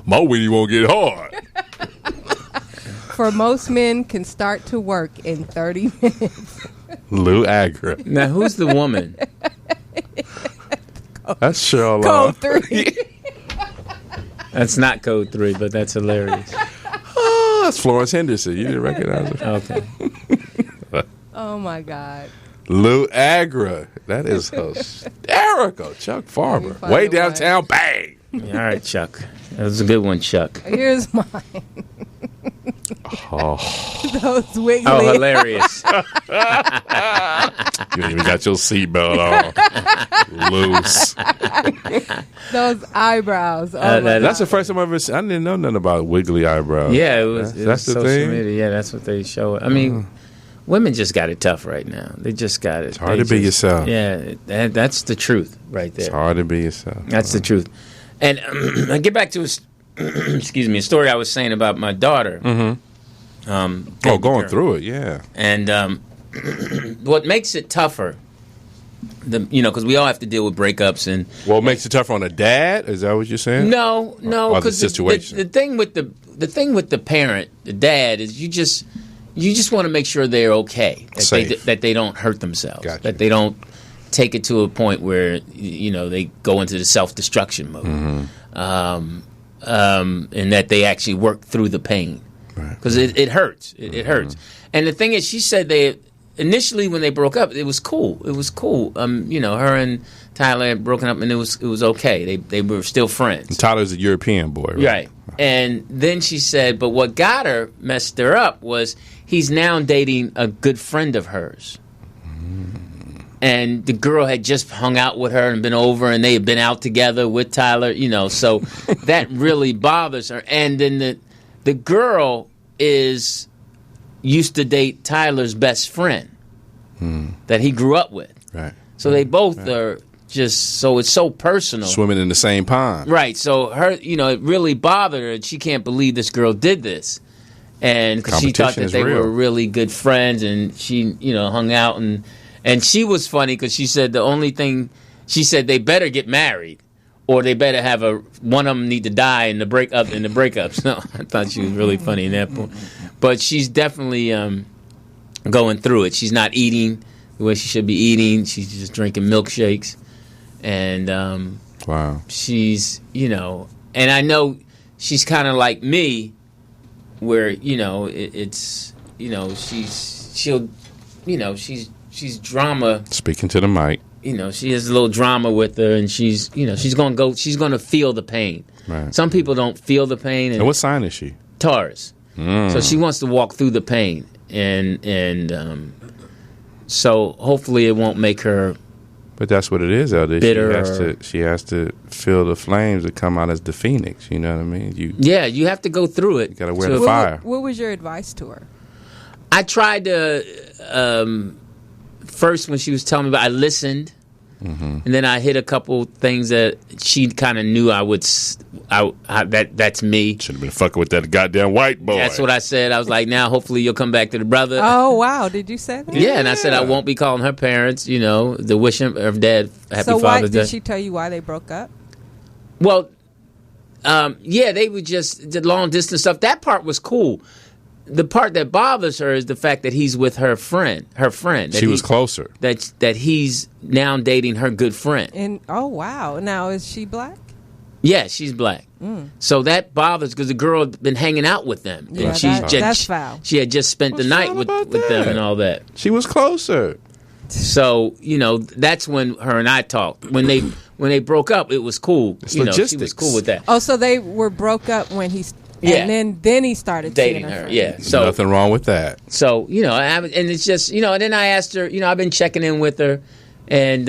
My weenie won't get hard. For most men can start to work in 30 minutes. Lou Agra. Now, who's the woman? That's Cheryl. Code 3. That's not Code 3, but that's hilarious. Oh, that's Florence Henderson. You didn't recognize her? Okay. Oh, my God. Lou Agra. That is hysterical. Chuck Farmer. Way downtown, bang. All right, Chuck. That was a good one, Chuck. Here's mine. Those wiggly. Oh, hilarious. You ain't even got your seatbelt on. Loose. Those eyebrows. That's the first time I ever seen. I didn't know nothing about wiggly eyebrows. Yeah, it was. That's the social thing. Media. Yeah, that's what they show. I mean, women just got it tough right now. They just got it. It's hard to be yourself. Yeah, that's the truth right there. It's hard to be yourself. That's the truth. And I get back to a story I was saying about my daughter. Going through it, yeah. And what makes it tougher, because we all have to deal with breakups and. What makes it tougher on a dad? Is that what you're saying? No, because the situation. The thing with the parent, the dad, is you just want to make sure they're okay, that they don't hurt themselves, that they don't take it to a point where they go into the self-destruction mode, and that they actually work through the pain, because it hurts. It hurts. And the thing is, she said initially when they broke up, it was cool. It was cool. Her and Tyler had broken up, and it was okay. They were still friends. And Tyler's a European boy, right? And then she said, but what messed her up was he's now dating a good friend of hers. And the girl had just hung out with her and been over, and they had been out together with Tyler, so that really bothers her. And then the girl used to date Tyler's best friend that he grew up with. Right. So they both are just, so it's so personal. Swimming in the same pond. Right. So her, it really bothered her, and she can't believe this girl did this. And because she thought that they were really good friends, and she, hung out, and she was funny because she said the only thing, she said they better get married, or they better have one of them need to die in the breakups. No, I thought she was really funny in that point. But she's definitely going through it. She's not eating the way she should be eating. She's just drinking milkshakes, and wow. She's and I know she's kind of like me, where she's drama. Speaking to the mic. She has a little drama with her, and she's going to feel the pain. Right. Some people don't feel the pain. And what sign is she? Taurus. So she wants to walk through the pain, and so hopefully it won't make her. But that's what it is, Elder. Bitter. She has to feel the flames that come out as the phoenix. You know what I mean? You have to go through it. You got to wear the fire. What was your advice to her? I tried to. First, when she was telling me about, I listened, and then I hit a couple things that she kind of knew I would. That's me. Should have been fucking with that goddamn white boy. That's what I said. I was like, now hopefully you'll come back to the brother. Oh wow! Did you say that? Yeah, and I said I won't be calling her parents. The wishing her dad happy Father's Day. Did she tell you why they broke up? Well, they were just the long distance stuff. That part was cool. The part that bothers her is the fact that he's with her friend. She was closer. That he's now dating her good friend. And oh wow! Now is she black? Yeah, she's black. So that bothers because the girl had been hanging out with them. Yeah, and that's foul. She had just spent the night with them and all that. She was closer. So that's when her and I talked. When they broke up, it was cool. It's she logistics. was cool with that. Oh, so they were broke up when he. Yeah. And then he started dating seeing her. friend. Yeah. So nothing wrong with that. So and it's just and then I asked her. I've been checking in with her, and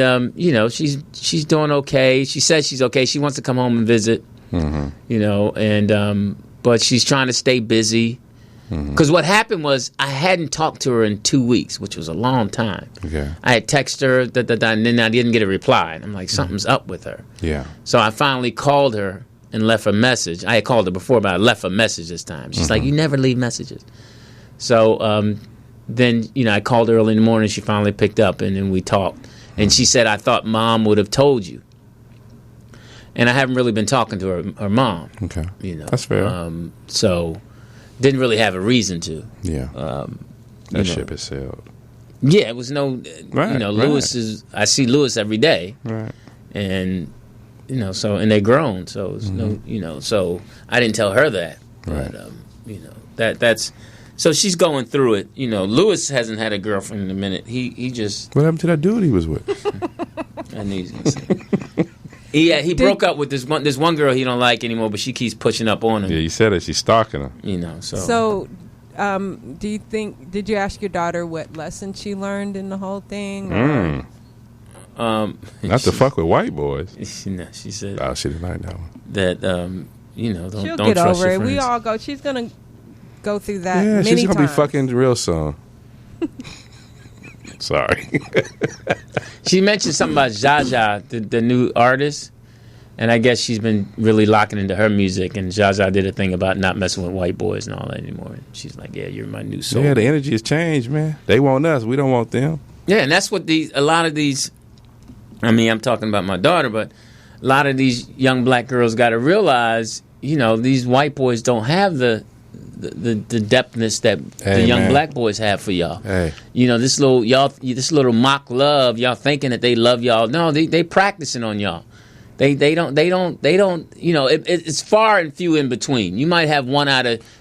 she's doing okay. She says she's okay. She wants to come home and visit. And but she's trying to stay busy. Because what happened was I hadn't talked to her in 2 weeks, which was a long time. Okay. I had texted her, and then I didn't get a reply. And I'm like, something's up with her. Yeah. So I finally called her and left a message. I had called her before, but I left a message this time. She's like, you never leave messages. So then, I called her early in the morning. She finally picked up, and then we talked. And she said, I thought Mom would have told you. And I haven't really been talking to her mom. Okay. That's fair. So didn't really have a reason to. Yeah. That ship has sailed. Yeah, it was no, right, Lewis is, I see Lewis every day. Right. And, so, and they're grown. So, it's no, so I didn't tell her that. Right. But, that's, so she's going through it. Lewis hasn't had a girlfriend in a minute. He just. What happened to that dude he was with? I knew he was going to say. He broke up with this one girl he don't like anymore, but she keeps pushing up on him. Yeah, you said it. She's stalking him. So. So, do you think? Did you ask your daughter what lesson she learned in the whole thing? Not to fuck with white boys. She said. Oh, she didn't like that one. That don't She'll don't get trust over your it. We friends. all go. She's gonna go through that. Yeah, many she's gonna times. be fucking real soon. Sorry. She mentioned something about Jaja, the new artist, and I guess she's been really locking into her music. And Jaja did a thing about not messing with white boys and all that anymore. And she's like, "Yeah, you're my new soul." Yeah, the energy has changed, man. They want us. We don't want them. Yeah, and that's what a lot of these. I mean, I'm talking about my daughter, but a lot of these young black girls got to realize, these white boys don't have the depthness that the young black boys have for y'all. Hey. This little mock love, y'all thinking that they love y'all. No, they practicing on y'all. They don't. It's far and few in between. You might have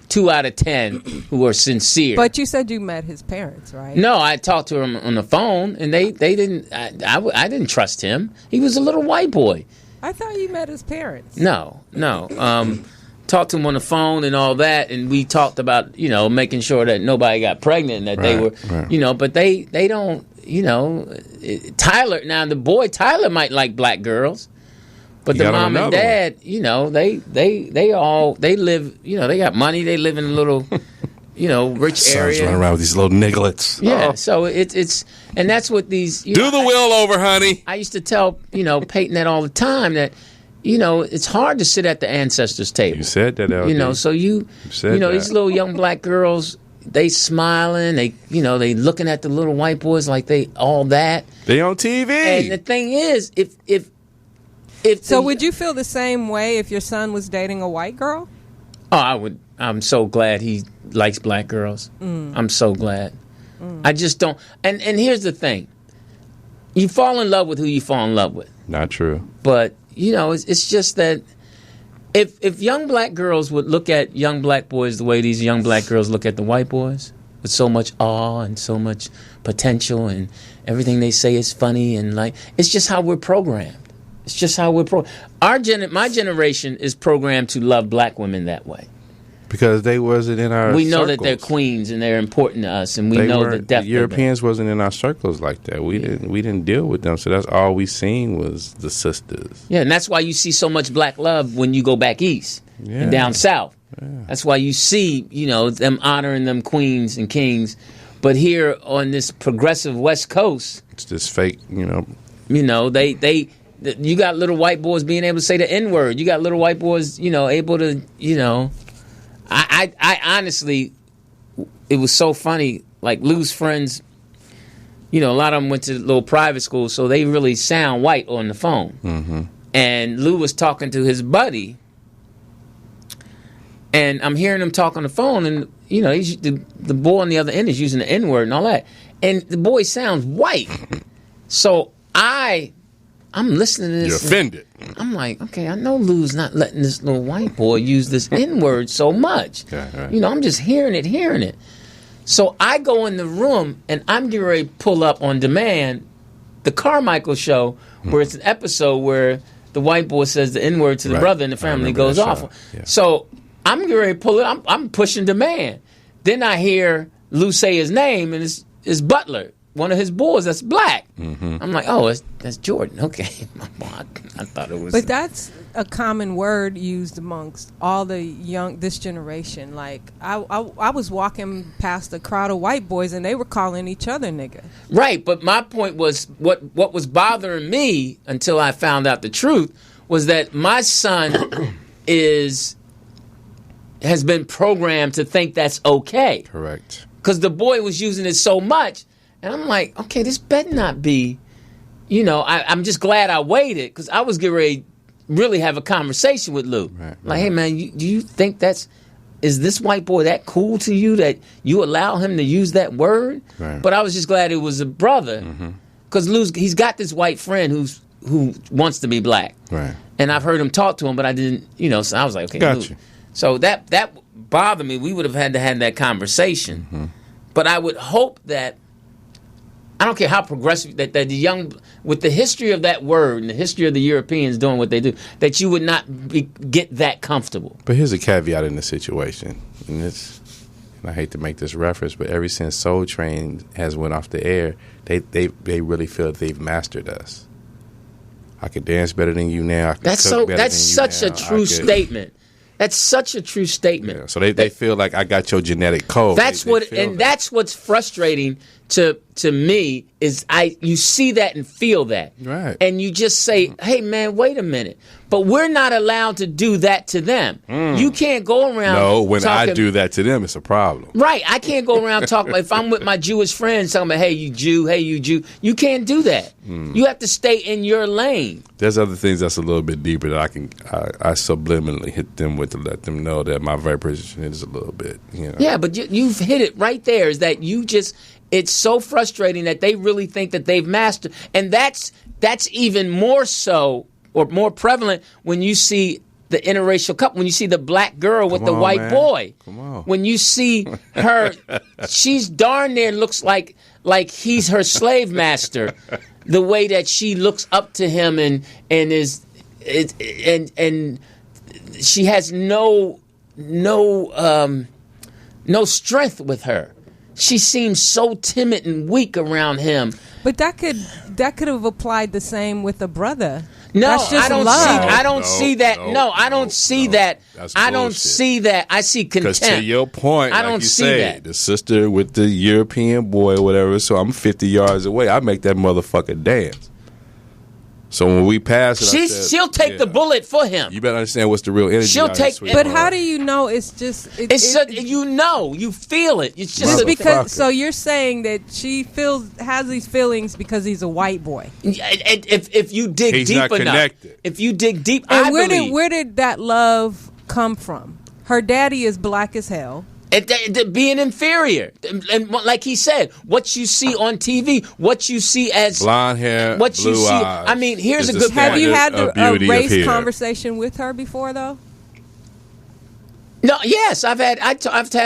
2 out of 10 who are sincere. But you said you met his parents, right? No, I talked to him on the phone, and they didn't. I didn't trust him. He was a little white boy. I thought you met his parents. No. Talked to him on the phone and all that, and we talked about making sure that nobody got pregnant and that they were but they don't Tyler. Now the boy Tyler might like black girls, but the mom and dad they live they got money, they live in a little rich area. Running around with these little nigglets. Yeah, so it's and that's what these do the wheel over, honey. I used to tell Peyton that all the time, that it's hard to sit at the ancestors' table. You said that, LD. So these little young black girls, they smiling, they looking at the little white boys like they all that. They on TV. And the thing is, if would you feel the same way if your son was dating a white girl? Oh, I would. I'm so glad he likes black girls. I'm so glad. I just don't. And here's the thing: you fall in love with who you fall in love with. Not true. But it's just that if young black girls would look at young black boys the way these young black girls look at the white boys, with so much awe and so much potential, and everything they say is funny, and it's just how we're programmed. It's just how we're programmed. My generation is programmed to love black women that way. Because they wasn't in our We know circles. that they're queens and they're important to us, and we know the depth. Europeans wasn't in our circles like that. We didn't deal with them, so that's all we seen was the sisters. Yeah, and that's why you see so much black love when you go back east and down south. Yeah. That's why you see them honoring them queens and kings, but here on this progressive West Coast, it's this fake. They you got little white boys being able to say the N-word. You got little white boys able to I honestly, it was so funny. Like Lou's friends, a lot of them went to little private schools, so they really sound white on the phone. Mm-hmm. And Lou was talking to his buddy, and I'm hearing him talk on the phone, and he's, the boy on the other end is using the N-word and all that, and the boy sounds white. So I'm listening to this. You're offended. I'm like, okay, I know Lou's not letting this little white boy use this N-word so much. Yeah, right. I'm just hearing it. So I go in the room, and I'm getting ready to pull up on demand the Carmichael show, where it's an episode where the white boy says the N-word to the brother, and the family goes off. Yeah. So I'm getting ready to pull it. I'm pushing demand. Then I hear Lou say his name, and it's Butler, one of his boys that's black. Mm-hmm. I'm like, oh, that's Jordan. Okay. I thought it was. But that's a common word used amongst all this generation. Like, I was walking past a crowd of white boys, and they were calling each other nigga. Right, but my point was, what was bothering me until I found out the truth was that my son has been programmed to think that's okay. Correct. Because the boy was using it so much. And I'm like, okay, this better not be, I'm just glad I waited, because I was getting ready to really have a conversation with Lou. Right. Like, hey, man, do you think is this white boy that cool to you that you allow him to use that word? Right. But I was just glad it was a brother, because he's got this white friend who wants to be black. Right. And I've heard him talk to him, but I didn't, so I was like, okay. Gotcha. So that bothered me. We would have had to have that conversation. Mm-hmm. But I would hope that, I don't care how progressive, that the young, with the history of that word and the history of the Europeans doing what they do, that you would not get that comfortable. But here's a caveat in the situation, and and I hate to make this reference, but ever since Soul Train has went off the air, they really feel that they've mastered us. I could dance better than you now. I could That's cook so. better That's than you such a now. true statement. That's such a true statement. Yeah, so they feel like I got your genetic code. That's that's what's frustrating to me is you see that and feel that. Right. And you just say, hey man, wait a minute. But we're not allowed to do that to them. You can't go around No, when talking, I do that to them, it's a problem. Right. I can't go around talking if I'm with my Jewish friends talking about, hey you Jew, hey you Jew. You can't do that. You have to stay in your lane. There's other things that's a little bit deeper that I subliminally hit them with to let them know that my vibration is a little bit, Yeah, but you've hit it right there. Is that it's so frustrating that they really think that they've mastered, and that's even more so or more prevalent when you see the interracial couple, when you see the black girl with the white boy. Come on. When you see her, she's darn near looks like he's her slave master. The way that she looks up to him and she has no strength with her. She seems so timid and weak around him. But that could have applied the same with a brother. No, That's just I don't love. I don't see that. I don't see that. That's I don't bullshit. see that. I see contempt. Because to your point, I don't like you see say, that. the sister with the European boy or whatever, so I'm 50 yards away. I make that motherfucker dance. So when we pass it, she'll take the bullet for him. You better understand what's the real energy. She'll out of take- this But sweetheart. how do you know it's just... you feel it. It's just Just because, Motherfucker. so you're saying that she has these feelings because he's a white boy. if you dig He's deep not enough. connected. If you dig deep, And I believe. where did that love come from? Her daddy is black as hell. Being inferior, and like he said, what you see on TV, what you see as blonde hair, what you blue see. eyes. I mean, here's is a the good Have point. you had standard of a beauty of race hair. conversation with her before, though? No, yes, I've had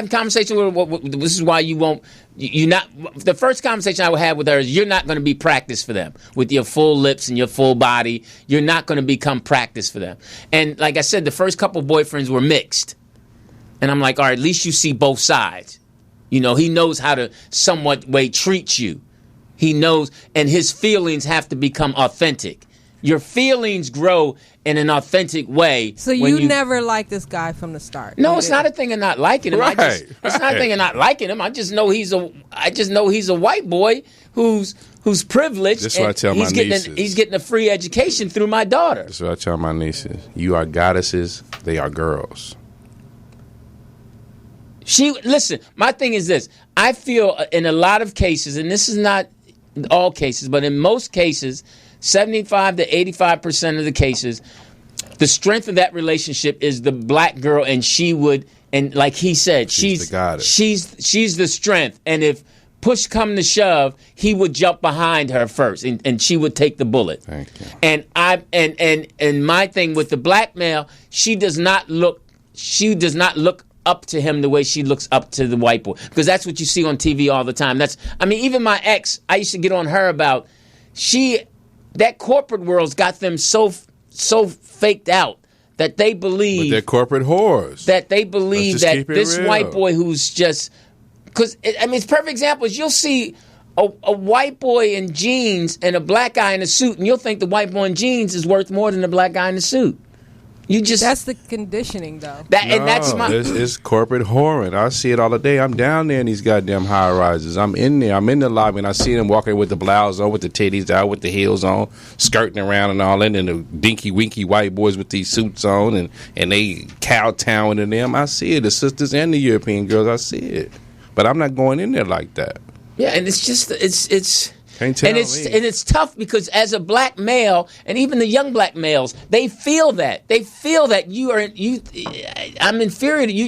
conversation with. This is why you won't. You're not. The first conversation I would have with her is you're not going to be practice for them with your full lips and your full body. You're not going to become practice for them. And like I said, the first couple boyfriends were mixed. And I'm like, all right, at least you see both sides. He knows how to somewhat way treat you. He knows, and his feelings have to become authentic. Your feelings grow in an authentic way. So you never liked this guy from the start? No, it's not a thing of not liking him. Right, It's not a thing of not liking him. I just know he's a white boy who's privileged. That's what I tell my nieces. He's getting a free education through my daughter. That's what I tell my nieces. You are goddesses. They are girls. Listen, my thing is this. I feel in a lot of cases, and this is not all cases, but in most cases, 75 to 85% of the cases, the strength of that relationship is the black girl, and like he said, She's the goddess. She's the strength, and if push come to shove, he would jump behind her first, and she would take the bullet. Thank you. And my thing with the black male, she does not look up to him the way she looks up to the white boy, because that's what you see on TV all the time. Even my ex, I used to get on her about that corporate world's got them so faked out that they believe But they're corporate whores. that they believe Let's just that keep it this real. white boy who's just because it's perfect example is you'll see a white boy in jeans and a black guy in a suit, and you'll think the white boy in jeans is worth more than the black guy in the suit. That's the conditioning, though. It's corporate whoring. I see it all the day. I'm down there in these goddamn high rises. I'm in there. I'm in the lobby, and I see them walking with the blouse on, with the titties out, with the heels on, skirting around and all that, and the dinky winky white boys with these suits on, and they kowtowing to them. I see it. The sisters and the European girls. I see it. But I'm not going in there like that. Yeah, and it's just it's. Can't tell and it's tough because as a black male, and even the young black males, they feel that I'm inferior to you.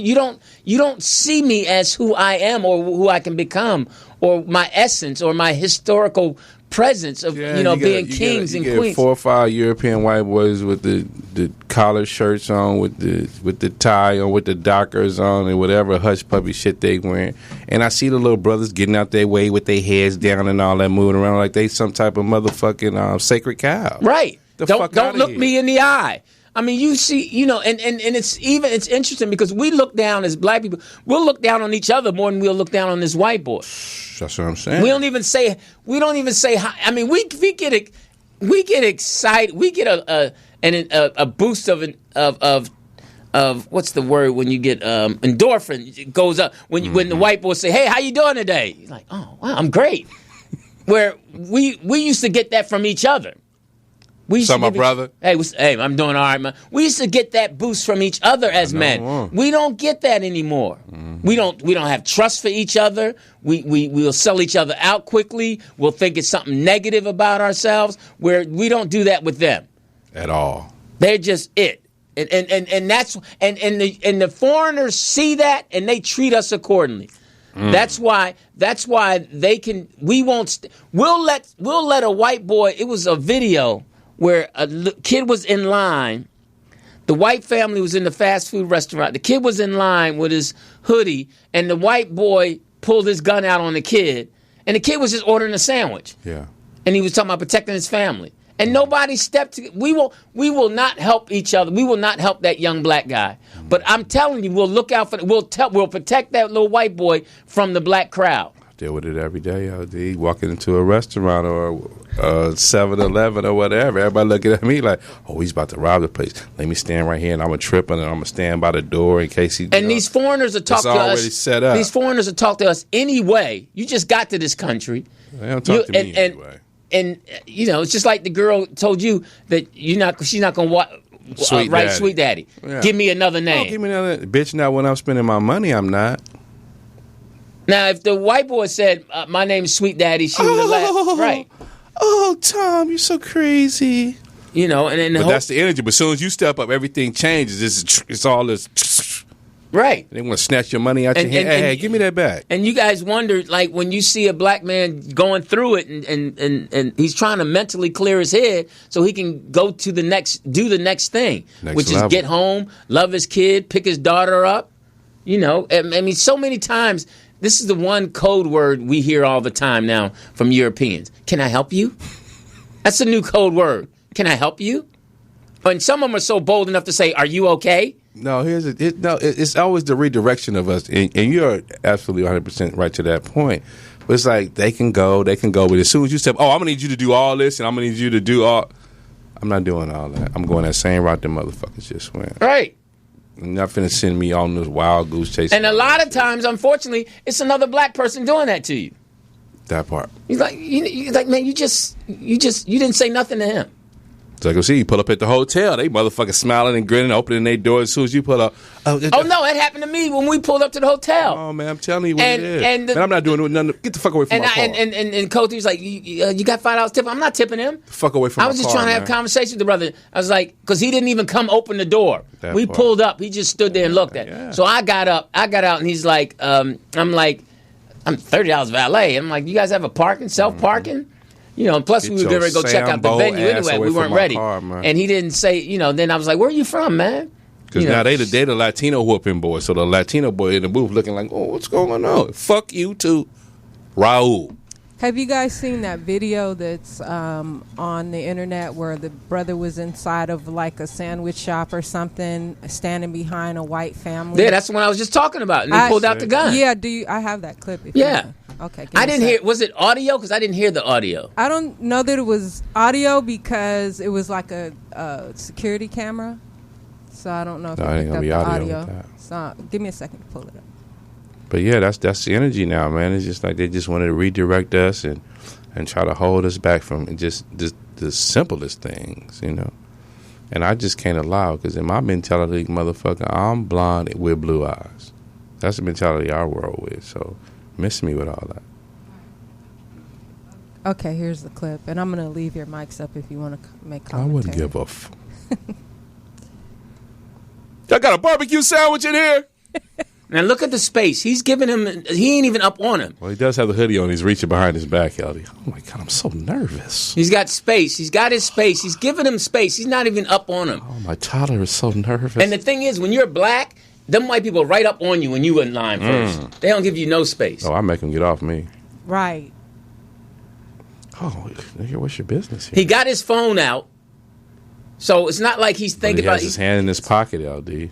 You don't see me as who I am or who I can become or my essence or my historical presence of being kings and queens. 4 or 5 European white boys with the collar shirts on, with the tie on, with the dockers on, and whatever hush puppy shit they wearing. And I see the little brothers getting out their way with their heads down and all that, moving around like they some type of motherfucking sacred cow. Right. Don't look here. me in the eye. I mean, you see, you know, and it's interesting because we look down as black people. We'll look down on each other more than we'll look down on this white boy. That's what I'm saying. We don't even say hi. I mean, we get excited. We get a boost of what's the word when you get endorphin? It goes up when the white boys say, "Hey, how you doing today?" You're like, "Oh, wow, I'm great." Where we used to get that from each other. My brother. Hey, I'm doing all right, man. We used to get that boost from each other as men. We don't get that anymore. We don't have trust for each other. We'll sell each other out quickly. We'll think it's something negative about ourselves. Where we don't do that with them at all. They're just it. And that's the foreigners see that and they treat us accordingly. That's why they can. We'll let a white boy. It was a video where a kid was in line. The white family was in the fast food restaurant. The kid was in line with his hoodie, and the white boy pulled his gun out on the kid, and the kid was just ordering a sandwich. Yeah, and he was talking about protecting his family. And nobody stepped to. We will not help each other. We will not help that young black guy. But I'm telling you, we'll look out for. We'll protect that little white boy from the black crowd. I deal with it every day, LD. Walking into a restaurant or 7-Eleven or whatever, everybody looking at me like, "Oh, he's about to rob the place. Let me stand right here, and I'm gonna trip, and I'm gonna stand by the door in case he." And these foreigners will talk to us. Already set up. These foreigners will talk to us anyway. You just got to this country. They don't talk to me anyway. And you know, it's just like the girl told you that she's not going to write Sweet Daddy. Yeah. Give me another name. Oh, give me another bitch. Now, when I'm spending my money, I'm not. Now, if the white boy said my name is Sweet Daddy, she would have laughed. Right? Oh, Tom, you're so crazy. You know, but that's the energy. But as soon as you step up, everything changes. It's all this. Right. They want to snatch your money out your hand. Hey, give me that back. And you guys wonder, like, when you see a black man going through it and he's trying to mentally clear his head so he can do the next thing, which level. Is get home, love his kid, pick his daughter up. You know, I mean, so many times, this is the one code word we hear all the time now from Europeans. Can I help you? That's a new code word. Can I help you? And some of them are so bold enough to say, are you okay? No, it's always the redirection of us, and you're absolutely 100% right to that point. But it's like they can go, but as soon as you step, I'm gonna need you to do all this, and I'm gonna need you to do all. I'm not doing all that. I'm going that same route the motherfuckers just went. Right. You're not finna send me on this wild goose chase. And a lot of times, unfortunately, it's another black person doing that to you. That part. You're like, man, you didn't say nothing to him. So I go see you pull up at the hotel. They motherfuckers smiling and grinning, opening their doors as soon as you pull up. Oh no, it happened to me when we pulled up to the hotel. Oh man, I'm telling you what it is. And I'm not doing nothing. Get the fuck away from my car. And Coach was like, you got $5 tip. I'm not tipping him. The fuck away from my car. I was just trying to have a conversation with the brother. I was like, because he didn't even come open the door. We pulled up. He just stood there and looked at it. So I got up. And he's like, I'm like, I'm $30 valet. I'm like, you guys have a self-parking? You know, and plus we were going to go check out the venue anyway. We weren't ready. And he didn't say, then I was like, where are you from, man? Because now they the Latino whooping boy. So the Latino boy in the booth looking like, oh, what's going on? Fuck you too, Raul. Have you guys seen that video that's on the internet where the brother was inside of like a sandwich shop or something, standing behind a white family? Yeah, that's the one I was just talking about. And he pulled out the gun. Yeah, I have that clip. Okay. I didn't hear. Was it audio? Because I didn't hear the audio. I don't know that it was audio because it was like a security camera. So I don't know if I picked up the audio. So give me a second to pull it up. But yeah, that's the energy now, man. It's just like they just wanted to redirect us and try to hold us back from just the simplest things, you know. And I just can't allow, because in my mentality, motherfucker, I'm blonde with blue eyes. That's the mentality our world with. So miss me with all that. Okay, here's the clip, and I'm gonna leave your mics up if you want to make commentary. I wouldn't give a Y'all got a barbecue sandwich in here? Now look at the space. He's giving him. He ain't even up on him. Well, he does have the hoodie on. He's reaching behind his back, Ellie. Oh my God, I'm so nervous. He's got space. He's got his space. He's giving him space. He's not even up on him. Oh, my toddler is so nervous. And the thing is, when you're black, them white people are right up on you when you in line first. They don't give you no space. Oh, I make them get off me. Right. Oh, nigga, what's your business here? He got his phone out. So it's not like he's thinking He has about. his hand in his pocket, LD.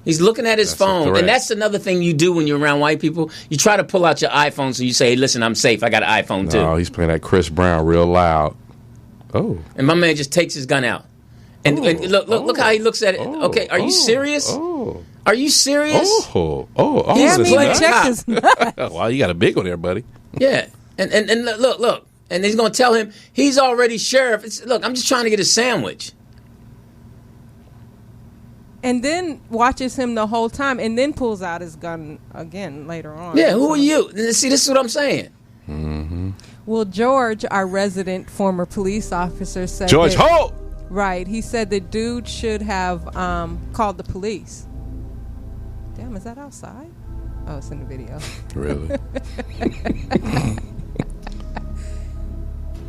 He's looking at his That's a phone, threat. and that's another thing you do when you're around white people. You try to pull out your iPhone, so you say, hey, "Listen, I'm safe. I got an iPhone too." No, he's playing that Chris Brown real loud. Oh, And my man just takes his gun out, and look how he looks at it. Okay, are you serious? Oh, Are you serious? oh, He's this is playing nice. cop. Check his nuts. Wow, you got a big one there, buddy. Yeah, and look, and he's gonna tell him he's already sheriff. Look, I'm just trying to get a sandwich. And then watches him the whole time, and then pulls out his gun again later on. Yeah, who are you? See, this is what I'm saying. Mm-hmm. Well, George, our resident former police officer, said George that, Holt. Right, he said the dude should have called the police. Damn, is that outside? Oh, it's in the video. Really?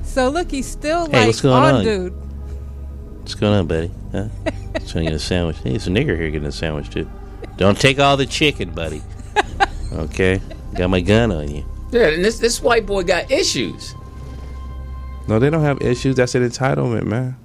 So look, he's still Hey, what's going on? dude. What's going on, buddy? Huh? Trying to get a sandwich. Hey, there's a nigger here getting a sandwich, too. Don't take all the chicken, buddy. Okay? Got my gun on you. Yeah, and this white boy got issues. No, they don't have issues. That's an entitlement, man.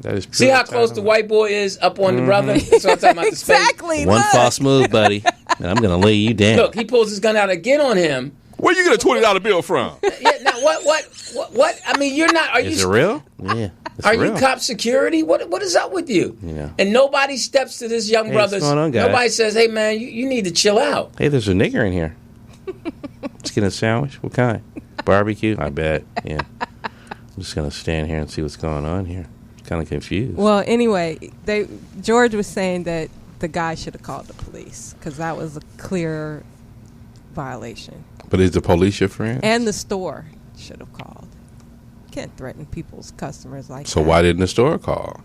That is. See how close the white boy is up on the brother? That's what I'm talking about. The space. Exactly. One look. false move, buddy, and I'm going to lay you down. Look, he pulls his gun out again on him. Where you get a $20 bill from? Yeah, now what? I mean, you're not. Are Is you it real? Yeah. Are real. you cop security? What is up with you? Yeah. And nobody steps to this young Hey, brother's. what's going on, guys? Nobody says, "Hey, man, you need to chill out." Hey, there's a nigger in here. Let's get a sandwich. What kind? Barbecue? I bet. Yeah. I'm just going to stand here and see what's going on here. Kind of confused. Well, anyway, George was saying that the guy should have called the police because that was a clear violation. But is the police your friend? And the store should have called. Can't threaten people's customers like So that. why didn't the store call?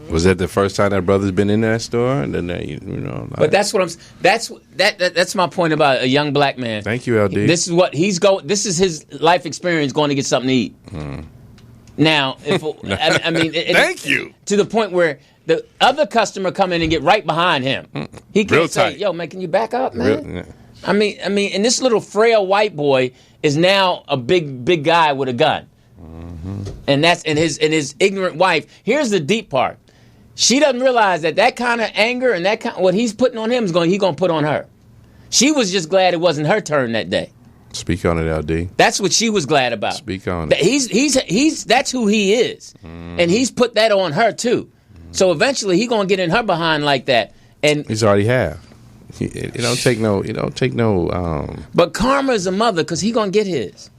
Was that the first time that brother's been in that store? And then they, like, But that's what I'm. That's my point about a young black man. Thank you, LD. This is what he's going. This is his life experience going to get something to eat. Now, if I mean, Thank you. To the point where the other customer come in and get right behind him. He Real can't say, tight. "Yo, man, can you back up, man?" Real- I mean, and this little frail white boy is now a big guy with a gun, and his ignorant wife. Here's the deep part: she doesn't realize that kind of anger and what he's putting on him he gonna put on her. She was just glad it wasn't her turn that day. Speak on it, LD. That's what she was glad about. Speak on That it. he's that's who he is, and he's put that on her too. So eventually he gonna get in her behind like that, and He's already have. It don't take no. It don't take no. but karma is a mother because he gonna get his.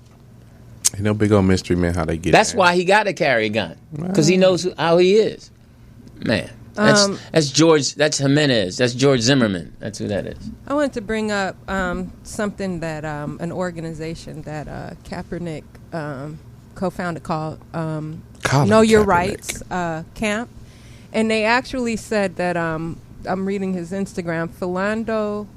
You know, big old mystery man. How they get. That's that. why he got to carry a gun because he knows how he is. Man, that's George. That's Jimenez. That's George Zimmerman. That's who that is. I wanted to bring up something that an organization that Kaepernick co-founded called Colin Know Your Kaepernick. Rights Camp. And they actually said that, I'm reading his Instagram, Philando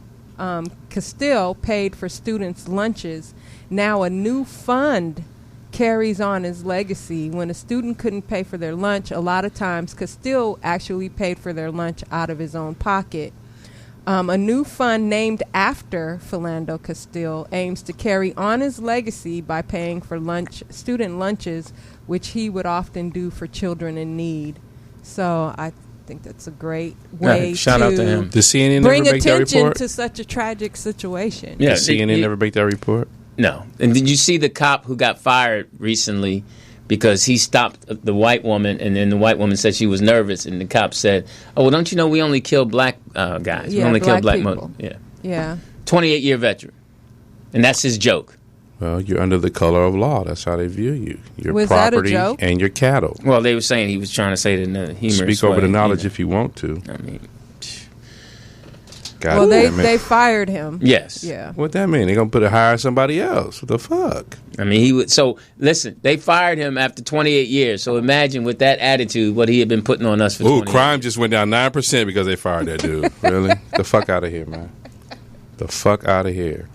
Castile paid for students' lunches. Now a new fund carries on his legacy. When a student couldn't pay for their lunch, a lot of times Castile actually paid for their lunch out of his own pocket. A new fund named after Philando Castile aims to carry on his legacy by paying for student lunches, which he would often do for children in need. So I think that's a great way shout out to him. Did CNN bring never make that attention report? to such a tragic situation. Yeah, Did CNN never make that report? No. And did you see the cop who got fired recently because he stopped the white woman, and then the white woman said she was nervous, and the cop said, "Oh, well, don't you know we only kill black guys? We Yeah, only kill black black people." Yeah. Yeah. 28-year veteran, and that's his joke. Well, you're under the color of law. That's how they view you. Your Was that a property joke? and your cattle. Well, they were saying he was trying to say it in a humorous Speak over way, the knowledge you know. if you want to. I mean, God Well, damn it. they fired him. yes. Yeah. What that mean? They gonna hire somebody else? What the fuck? I mean, he would. So listen, they fired him after 28 years. So imagine with that attitude, what he had been putting on us for. Ooh, 20 crime just went down 9% because they fired that dude. Really? The fuck out of here, man. The fuck out of here.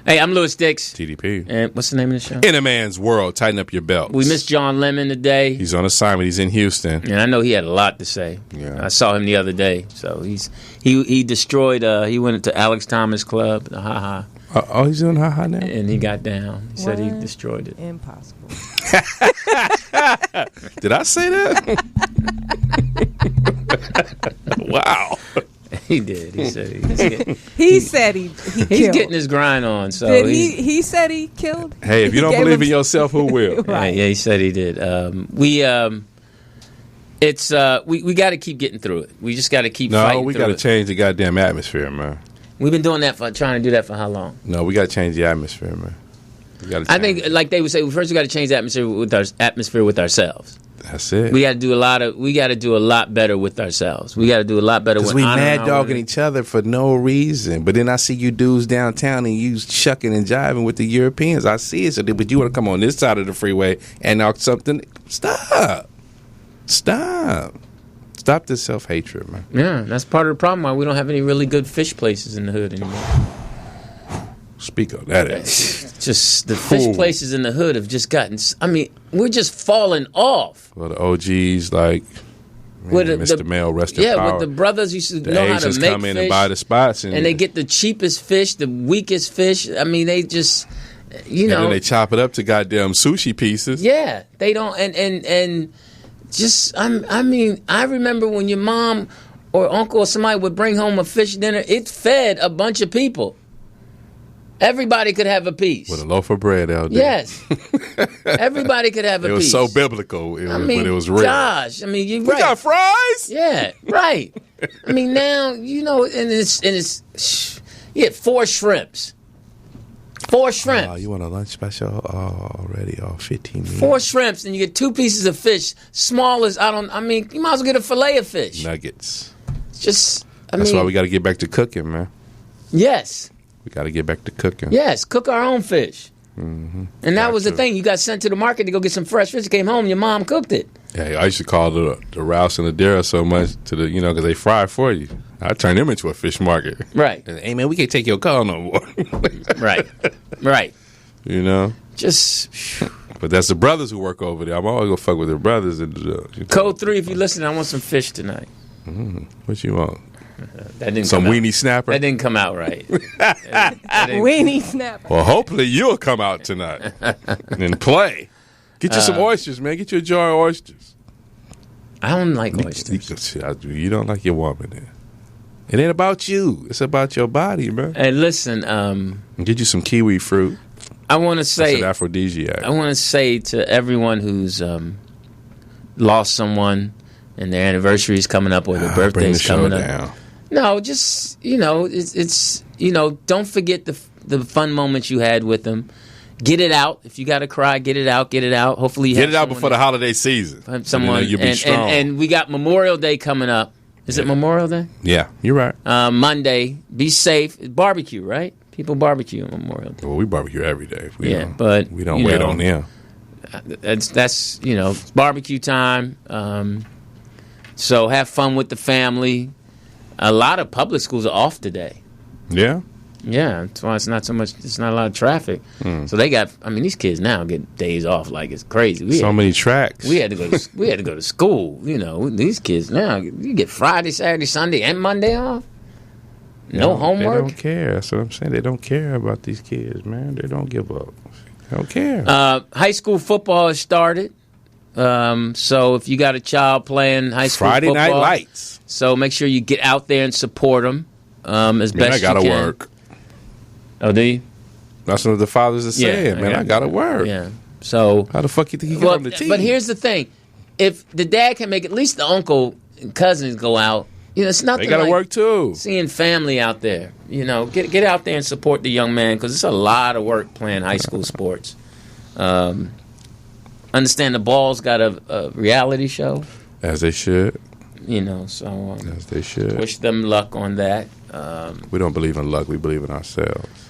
Hey, I'm Lewis Dix. TDP. And what's the name of the show? In a man's world, tighten up your belts. We missed John Lemon today. He's on assignment. He's in Houston. And I know he had a lot to say. Yeah. I saw him the other day. So he destroyed. He went to Alex Thomas Club, the Ha Ha, Oh, he's doing ha ha now. and he got down. He said he What? destroyed it. Impossible. Did I say that? Wow. He did. He said he said he he's killed. getting his grind on. So Did he said he killed? Hey, if you don't gave believe in him- yourself, who will? Yeah, he said he did. We got to keep getting through it. We just got to keep fighting. No, we through got to it. change the goddamn atmosphere, man. We've been doing that trying to do that for how long? No, we got to change the atmosphere, man. We gotta I change think, like they would say, first we got to change the atmosphere with ourselves. that's it. We got to do a lot better with ourselves. We got to do a lot better with Because we honoring mad our dogging women. each other for no reason. But then I see you dudes downtown and you shucking and jiving with the Europeans. I see it. So, but you want to come on this side of the freeway and knock something? Stop this self-hatred, man. Yeah, that's part of the problem why we don't have any really good fish places in the hood anymore. Speak on that ass. Just the fish places in the hood have just gotten. I mean, we're just falling off. Well, the OGs like With Mr. Mel, rest in power. with the brothers used to The know how to Asians make come in fish, and buy the spots, and they get the cheapest fish, the weakest fish. I mean, they just, and then they chop it up to goddamn sushi pieces. yeah, they don't, and just, I mean, I remember when your mom or uncle or somebody would bring home a fish dinner, it fed a bunch of people. Everybody could have a piece. With a loaf of bread, LD. Yes. Everybody could have a piece. It was so biblical, but it was real. Gosh, I mean, you're We right. got fries? Yeah, right. I mean, now, and it's you get 4 shrimps. 4 shrimps. Oh, you want a lunch special? Oh, already, 15 minutes. 4 shrimps, and you get 2 pieces of fish. Small as, you might as well get a fillet of fish. Nuggets. Just, That's why we got to get back to cooking, man. Yes. We got to get back to cooking. Yes, cook our own fish. Mm-hmm. And that was the thing. You got sent to the market to go get some fresh fish. You came home, your mom cooked it. Yeah, I used to call the Rouse and the Dara so much because they fry for you. I turned them into a fish market. Right. And, hey, man, we can't take your call no more. Right. You know? Just. But that's the brothers who work over there. I'm always going to fuck with the brothers. Code 3, if you listen, I want some fish tonight. What you want? That didn't Some come weenie out. snapper? That didn't come out right. Weenie snapper. Well, hopefully you'll come out tonight and play. Get you some oysters, man. Get you a jar of oysters. I don't like oysters. You don't like your woman then. It ain't about you. It's about your body, man. Hey, listen. Get you some kiwi fruit. I want to say. It's an aphrodisiac. I want to say to everyone who's lost someone and their anniversary is coming up or their birthday's coming up. Down. No, just it's don't forget the fun moments you had with them. Get it out. If you got to cry, get it out. Get it out. Hopefully, you get have it out before the holiday season. Have someone, you'll be strong. And we got Memorial Day coming up. Is it Memorial Day? Yeah, you're right. Monday. Be safe. Barbecue, right? People barbecue on Memorial Day. Well, we barbecue every day. But we don't wait on them. That's barbecue time. So have fun with the family. A lot of public schools are off today. Yeah? Yeah, that's why it's not a lot of traffic. So they got, these kids now get days off like it's crazy. Many tracks. We had to go to school. These kids now, you get Friday, Saturday, Sunday, and Monday off. No homework. They don't care. That's what I'm saying. They don't care about these kids, man. They don't give up. They don't care. High school football has started. So if you got a child playing high school Friday football, Night Lights. So make sure you get out there and support them as best you can. I gotta work. Oh, do you? That's what the fathers are saying, man. I gotta work. Yeah. So how the fuck you think you get on the team? But here's the thing: if the dad can make at least the uncle and cousins go out, it's nothing. They gotta work too. Seeing family out there, get out there and support the young man because it's a lot of work playing high school sports. Understand the Ball's got a reality show, as they should. So as they should. Wish them luck on that. We don't believe in luck; we believe in ourselves.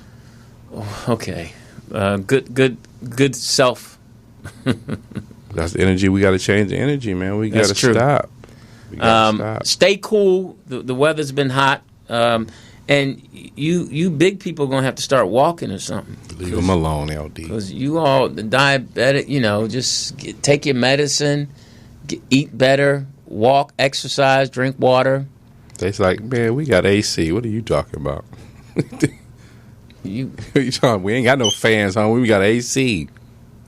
Okay, good self. That's the energy. We got to change the energy, man. We got to stop. We gotta stop. Stay cool. The weather's been hot, and you big people are gonna have to start walking or something. Leave them alone, LD. Because you all the diabetic, just take your medicine, eat better, walk, exercise, drink water. It's like, man, we got AC. What are you talking about? You talking? We ain't got no fans, huh? We got AC.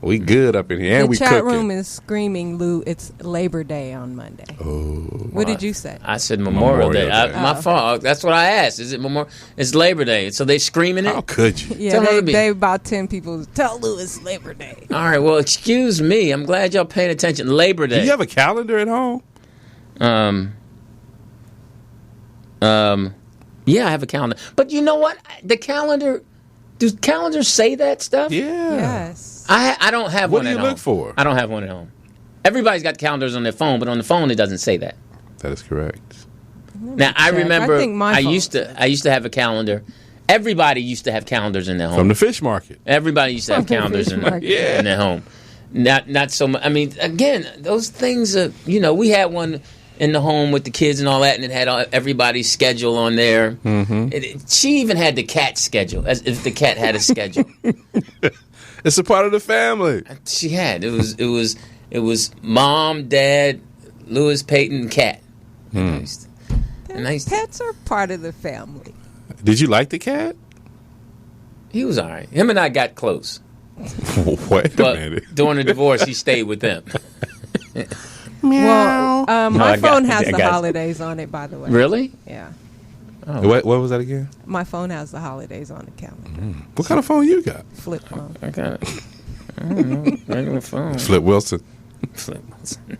We good up in here, and the we chat cooking. room is screaming, Lou, it's Labor Day on Monday. Oh, What did you say? I said Memorial Day. My fault. That's what I asked. Is it Memorial? It's Labor Day. So they screaming it? How could you? Yeah, they about 10 people. Tell Lou it's Labor Day. All right. Well, excuse me. I'm glad y'all paying attention. Labor Day. Do you have a calendar at home? Yeah, I have a calendar. But you know what? The calendar. Do calendars say that stuff? Yeah. Yes. I don't have What one at home. do you look for? I don't have one at home. Everybody's got calendars on their phone, but on the phone it doesn't say that. That is correct. Now I remember I used phone to have a calendar. Everybody used to have calendars in their home. From the fish market. Everybody used to have calendars in their home. Not so much. I mean, again, those things are, we had one in the home with the kids and all that, and it had everybody's schedule on there. Mm-hmm. She even had the cat schedule, as if the cat had a schedule. It's a part of the family. She had. It was mom, dad, Lewis, Peyton, cat. Pets are part of the family. Did you like the cat? He was all right. Him and I got close. Wait a minute. During the divorce, he stayed with them. Well, my phone has the holidays on it, by the way. Really? Yeah. Oh. What was that again? My phone has the holidays on the calendar. What kind of phone you got? Flip phone. I got it. I don't know. Regular phone. Flip Wilson. Flip Wilson.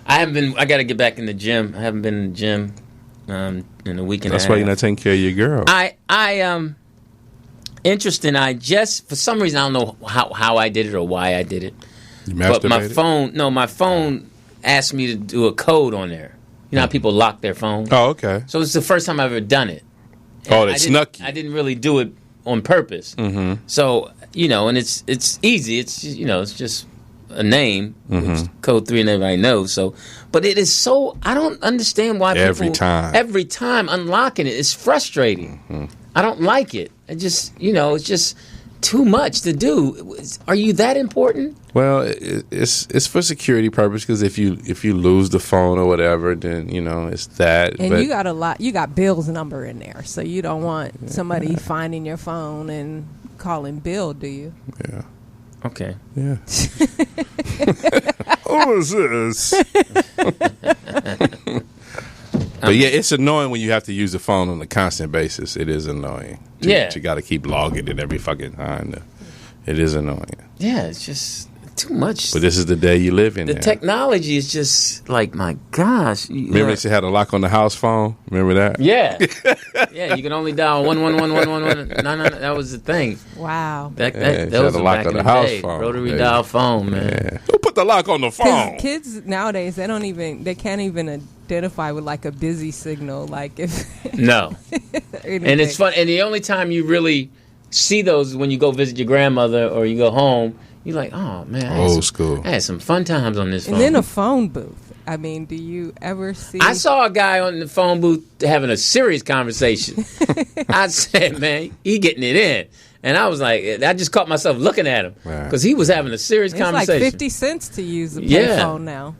I got to get back in the gym. I haven't been in the gym in a week and a half. That's why you're not taking care of your girl. Interesting. I just, for some reason, I don't know how I did it or why I did it. You but masturbated? my phone asked me to do a code on there. You know how people lock their phone? Oh, okay. So it's the first time I've ever done it. And they snuck you. I didn't really do it on purpose. Mm-hmm. So, and it's easy. It's it's just a name, which code 3 and everybody knows. So, but it is so, I don't understand why every time unlocking it is frustrating. Mm-hmm. I don't like it. I just, it's just too much to do. Are you that important? Well, it's for security purpose, because if you lose the phone or whatever, then it's that. And you got you got Bill's number in there, so you don't want somebody finding your phone and calling Bill, do you? Yeah. Okay. Yeah. Who is this? But yeah, it's annoying when you have to use the phone on a constant basis. It is annoying. You got to keep logging it every fucking time. It is annoying. Yeah, it's just too much. But this is the day you live in. The technology is just like, my gosh. Remember they had a lock on the house phone? Remember that? Yeah. Yeah, you can only dial 1111111. No, that was the thing. Wow. That was the back lock in on the the house day. phone. Rotary dial phone, man. Yeah. Who put the lock on the phone? Kids nowadays, they can't even identify with like a busy signal. Like if no. And it's fun. And the only time you really see those is when you go visit your grandmother or you go home. You're like, oh man, old school. I had some fun times on this phone. And then a phone booth. I mean, do you ever see? I saw a guy on the phone booth having a serious conversation. I said, man, he getting it in. And I was like, I just caught myself looking at him because he was having a serious conversation. It's like 50 cents to use a payphone now.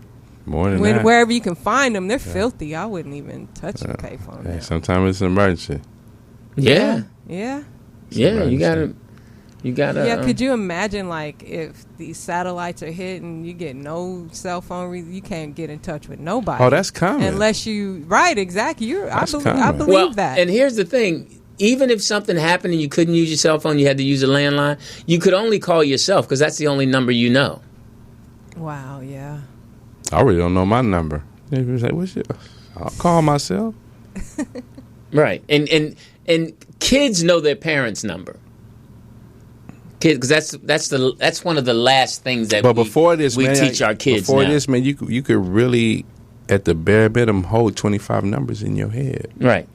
More than that. Wherever you can find them, they're filthy. I wouldn't even touch a payphone now. Sometimes it's an emergency. Yeah. Yeah. Yeah, you gotta. Yeah, could you imagine, like, if these satellites are hit and you get no cell phone, you can't get in touch with nobody. Oh, that's common. Unless right, exactly. I believe that. And here's the thing. Even if something happened and you couldn't use your cell phone, you had to use a landline, you could only call yourself because that's the only number you know. Wow, yeah. I really don't know my number. I'll call myself. Right. And kids know their parents' number. Kids, because that's one of the last things that we teach our kids. Before now. this, man, you could really, at the bare minimum, hold 25 numbers in your head. Right.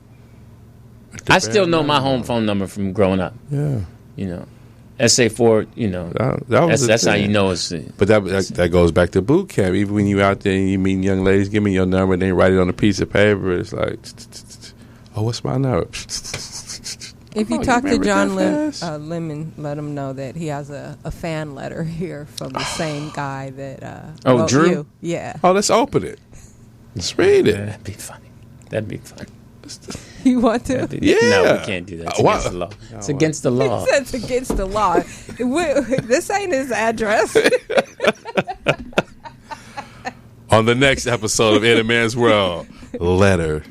I still know my home phone number from growing up. Yeah. SA4. That's how you know it's. But that goes back to boot camp. Even when you out there and you meet young ladies, give me your number, and they write it on a piece of paper. It's like, oh, what's my number? If you talk to John Lemon, let him know that he has a fan letter here from the same guy that. Drew? You. Yeah. Oh, let's open it. Let's read it. That'd be funny. That'd be fun. You want to? Yeah. No, we can't do that. It's against the law. It's against the law. It's against the law. This ain't his address. On the next episode of In a Man's World, letter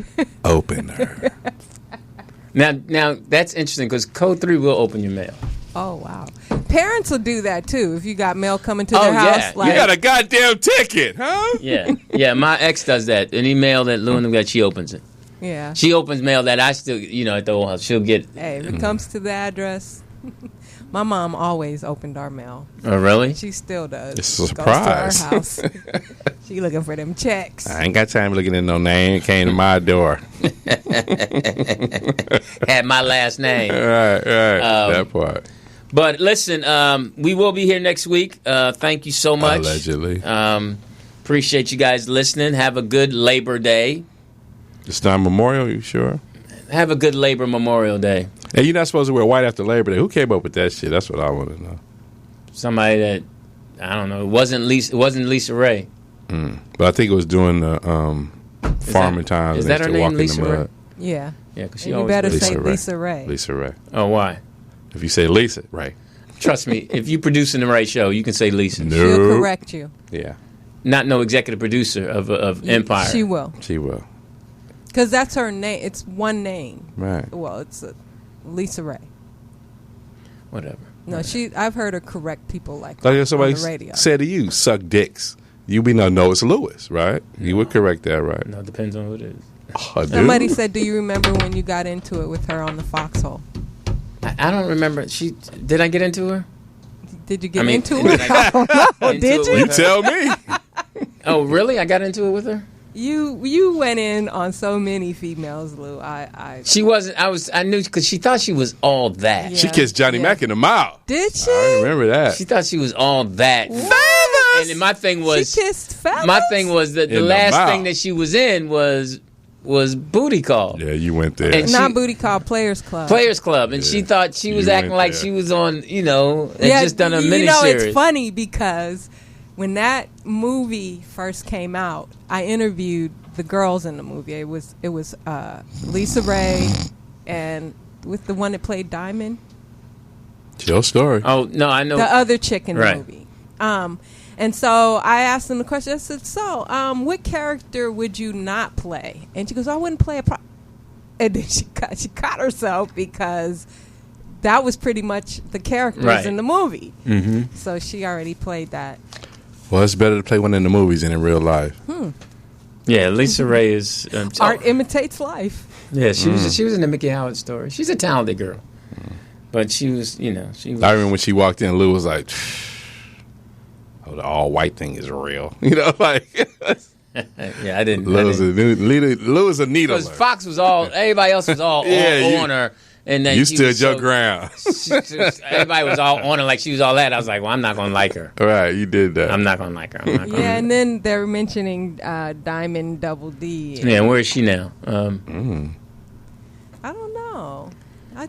opener. Now that's interesting because Code 3 will open your mail. Oh, wow. Parents will do that, too, if you got mail coming to their house. Yeah. Like, You got a goddamn ticket, huh? Yeah. My ex does that. Any mail that Lou and them got, she opens it. yeah. She opens mail that I still, at the old house, she'll get. Hey, if it comes to the address, my mom always opened our mail. Oh, really? She still does. It's a Goes to our surprise. house. She looking for them checks. I ain't got time looking at no name. It came to my door. Had my last name. Right. That part. But listen, we will be here next week. Thank you so much. Allegedly. Appreciate you guys listening. Have a good Labor Day. It's not Memorial, you sure? Have a good Labor Memorial Day. Hey, you're not supposed to wear white after Labor Day. Who came up with that shit? That's what I want to know. Somebody that, I don't know, it wasn't Lisa Ray. But I think it was during the farming times. Is and they that her used to walk name, in the Lisa mud. Ray? Yeah. Yeah, because she You always better was- say Lisa Ray. Lisa Ray. Lisa Ray. Oh, why? If you say Lisa, right. Trust me, if you producing the right show, you can say Lisa. No. She'll correct you. Yeah, Not no executive producer of Empire. She will. she will. Because that's her name. It's one name. Right. Well, it's Lisa Ray. Whatever. No, I've heard her correct people like Like if on somebody the radio. said to you, suck dicks, you be no, it's Lewis, right? You would correct that, right? No, it depends on who it is. Oh, dude. Somebody said, "Do you remember when you got into it with her on the Foxhole? I don't remember. Did I get into her? Did you get I mean, into did it? I I don't know. into Did it you? You with her? tell me. Oh, really? I got into it with her? You went in on so many females, Lou. She wasn't. I knew because she thought she was all that. Yeah. She kissed Johnny Mac in the mouth. Did she? I remember that. She thought she was all that. Fellas! And then my thing was, She kissed fellas? my thing was that the In the last mouth. thing that she was in was Booty Call. Yeah, you went there. And Not she- Booty Call, Players Club. Players Club, and she Yeah. thought she was You acting went like there. she was on, had just done a miniseries. You know, it's funny because when that movie first came out, I interviewed the girls in the movie. It was Lisa Ray and with the one that played Diamond, It's your story. Oh no, I know. the other chick in the Right. movie. And so I asked them the question. I said, "So, what character would you not play?" And she goes, "I wouldn't play a." And then she caught herself because that was pretty much the characters Right. in the movie. Mm-hmm. So she already played that. Well, it's better to play one in the movies than in real life. Yeah, Lisa Ray is Art imitates life. Yeah, she was in the Mickey Howard story. She's a talented girl, but she was. I remember when she walked in, Lou was like, "Oh, the all white thing is real." Like Yeah, I didn't. Lou is a needle. Because Fox was everybody else was all on her, and then You she stood was your ground. Everybody was all on her like she was all that. I was like, well, I'm not gonna like her. All right, you did that. I'm not gonna like her. I'm not gonna. Yeah, and then they're mentioning Diamond Double D. Yeah, and where is she now? I don't know.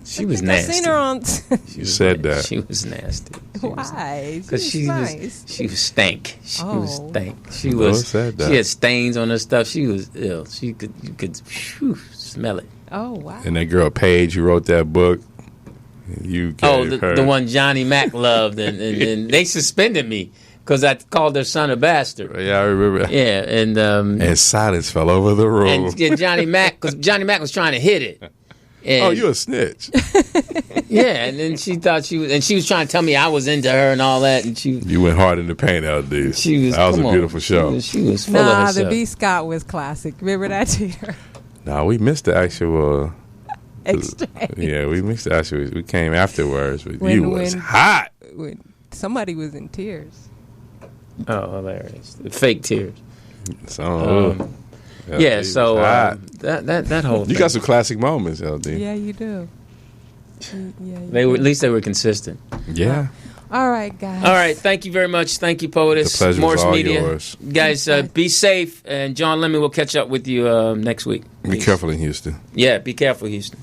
She was think I seen nasty. her on. You said that. She was nasty. Why? Because she nice. was stank. She was Oh. stank. She Lou was. said that. She had stains on her stuff. She was ill. You could smell it. Oh wow. And that girl Paige who wrote that book, you gave her. The one Johnny Mac loved, and they suspended me because I called their son a bastard. Yeah, I remember. Yeah, and silence fell over the room. and yeah, Johnny Mac, because Johnny Mac was trying to hit it. And, Oh, you a snitch. yeah, and then she thought she was trying to tell me I was into her and all that, and You went hard in the paint out, dude. she was. That was a come on. beautiful show. She was full of Nah, herself. the B. Scott was classic. Remember that cheater? No, we missed the actual. Exchange. Yeah, we missed the actual. We came afterwards, but When- you was when- hot. When somebody was in tears. Oh, hilarious! The fake tears. So, Yeah, he so was hot. that whole You thing. got some classic moments, LD. Yeah, you do. Yeah, you They were, do. at least they were consistent. Yeah. All right, guys. All right, thank you very much. Thank you, Poetess. The pleasure was Morris all Media. yours. Guys, be safe, and John Lemon will catch up with you next week. Be careful in Houston. Yeah, be careful, Houston.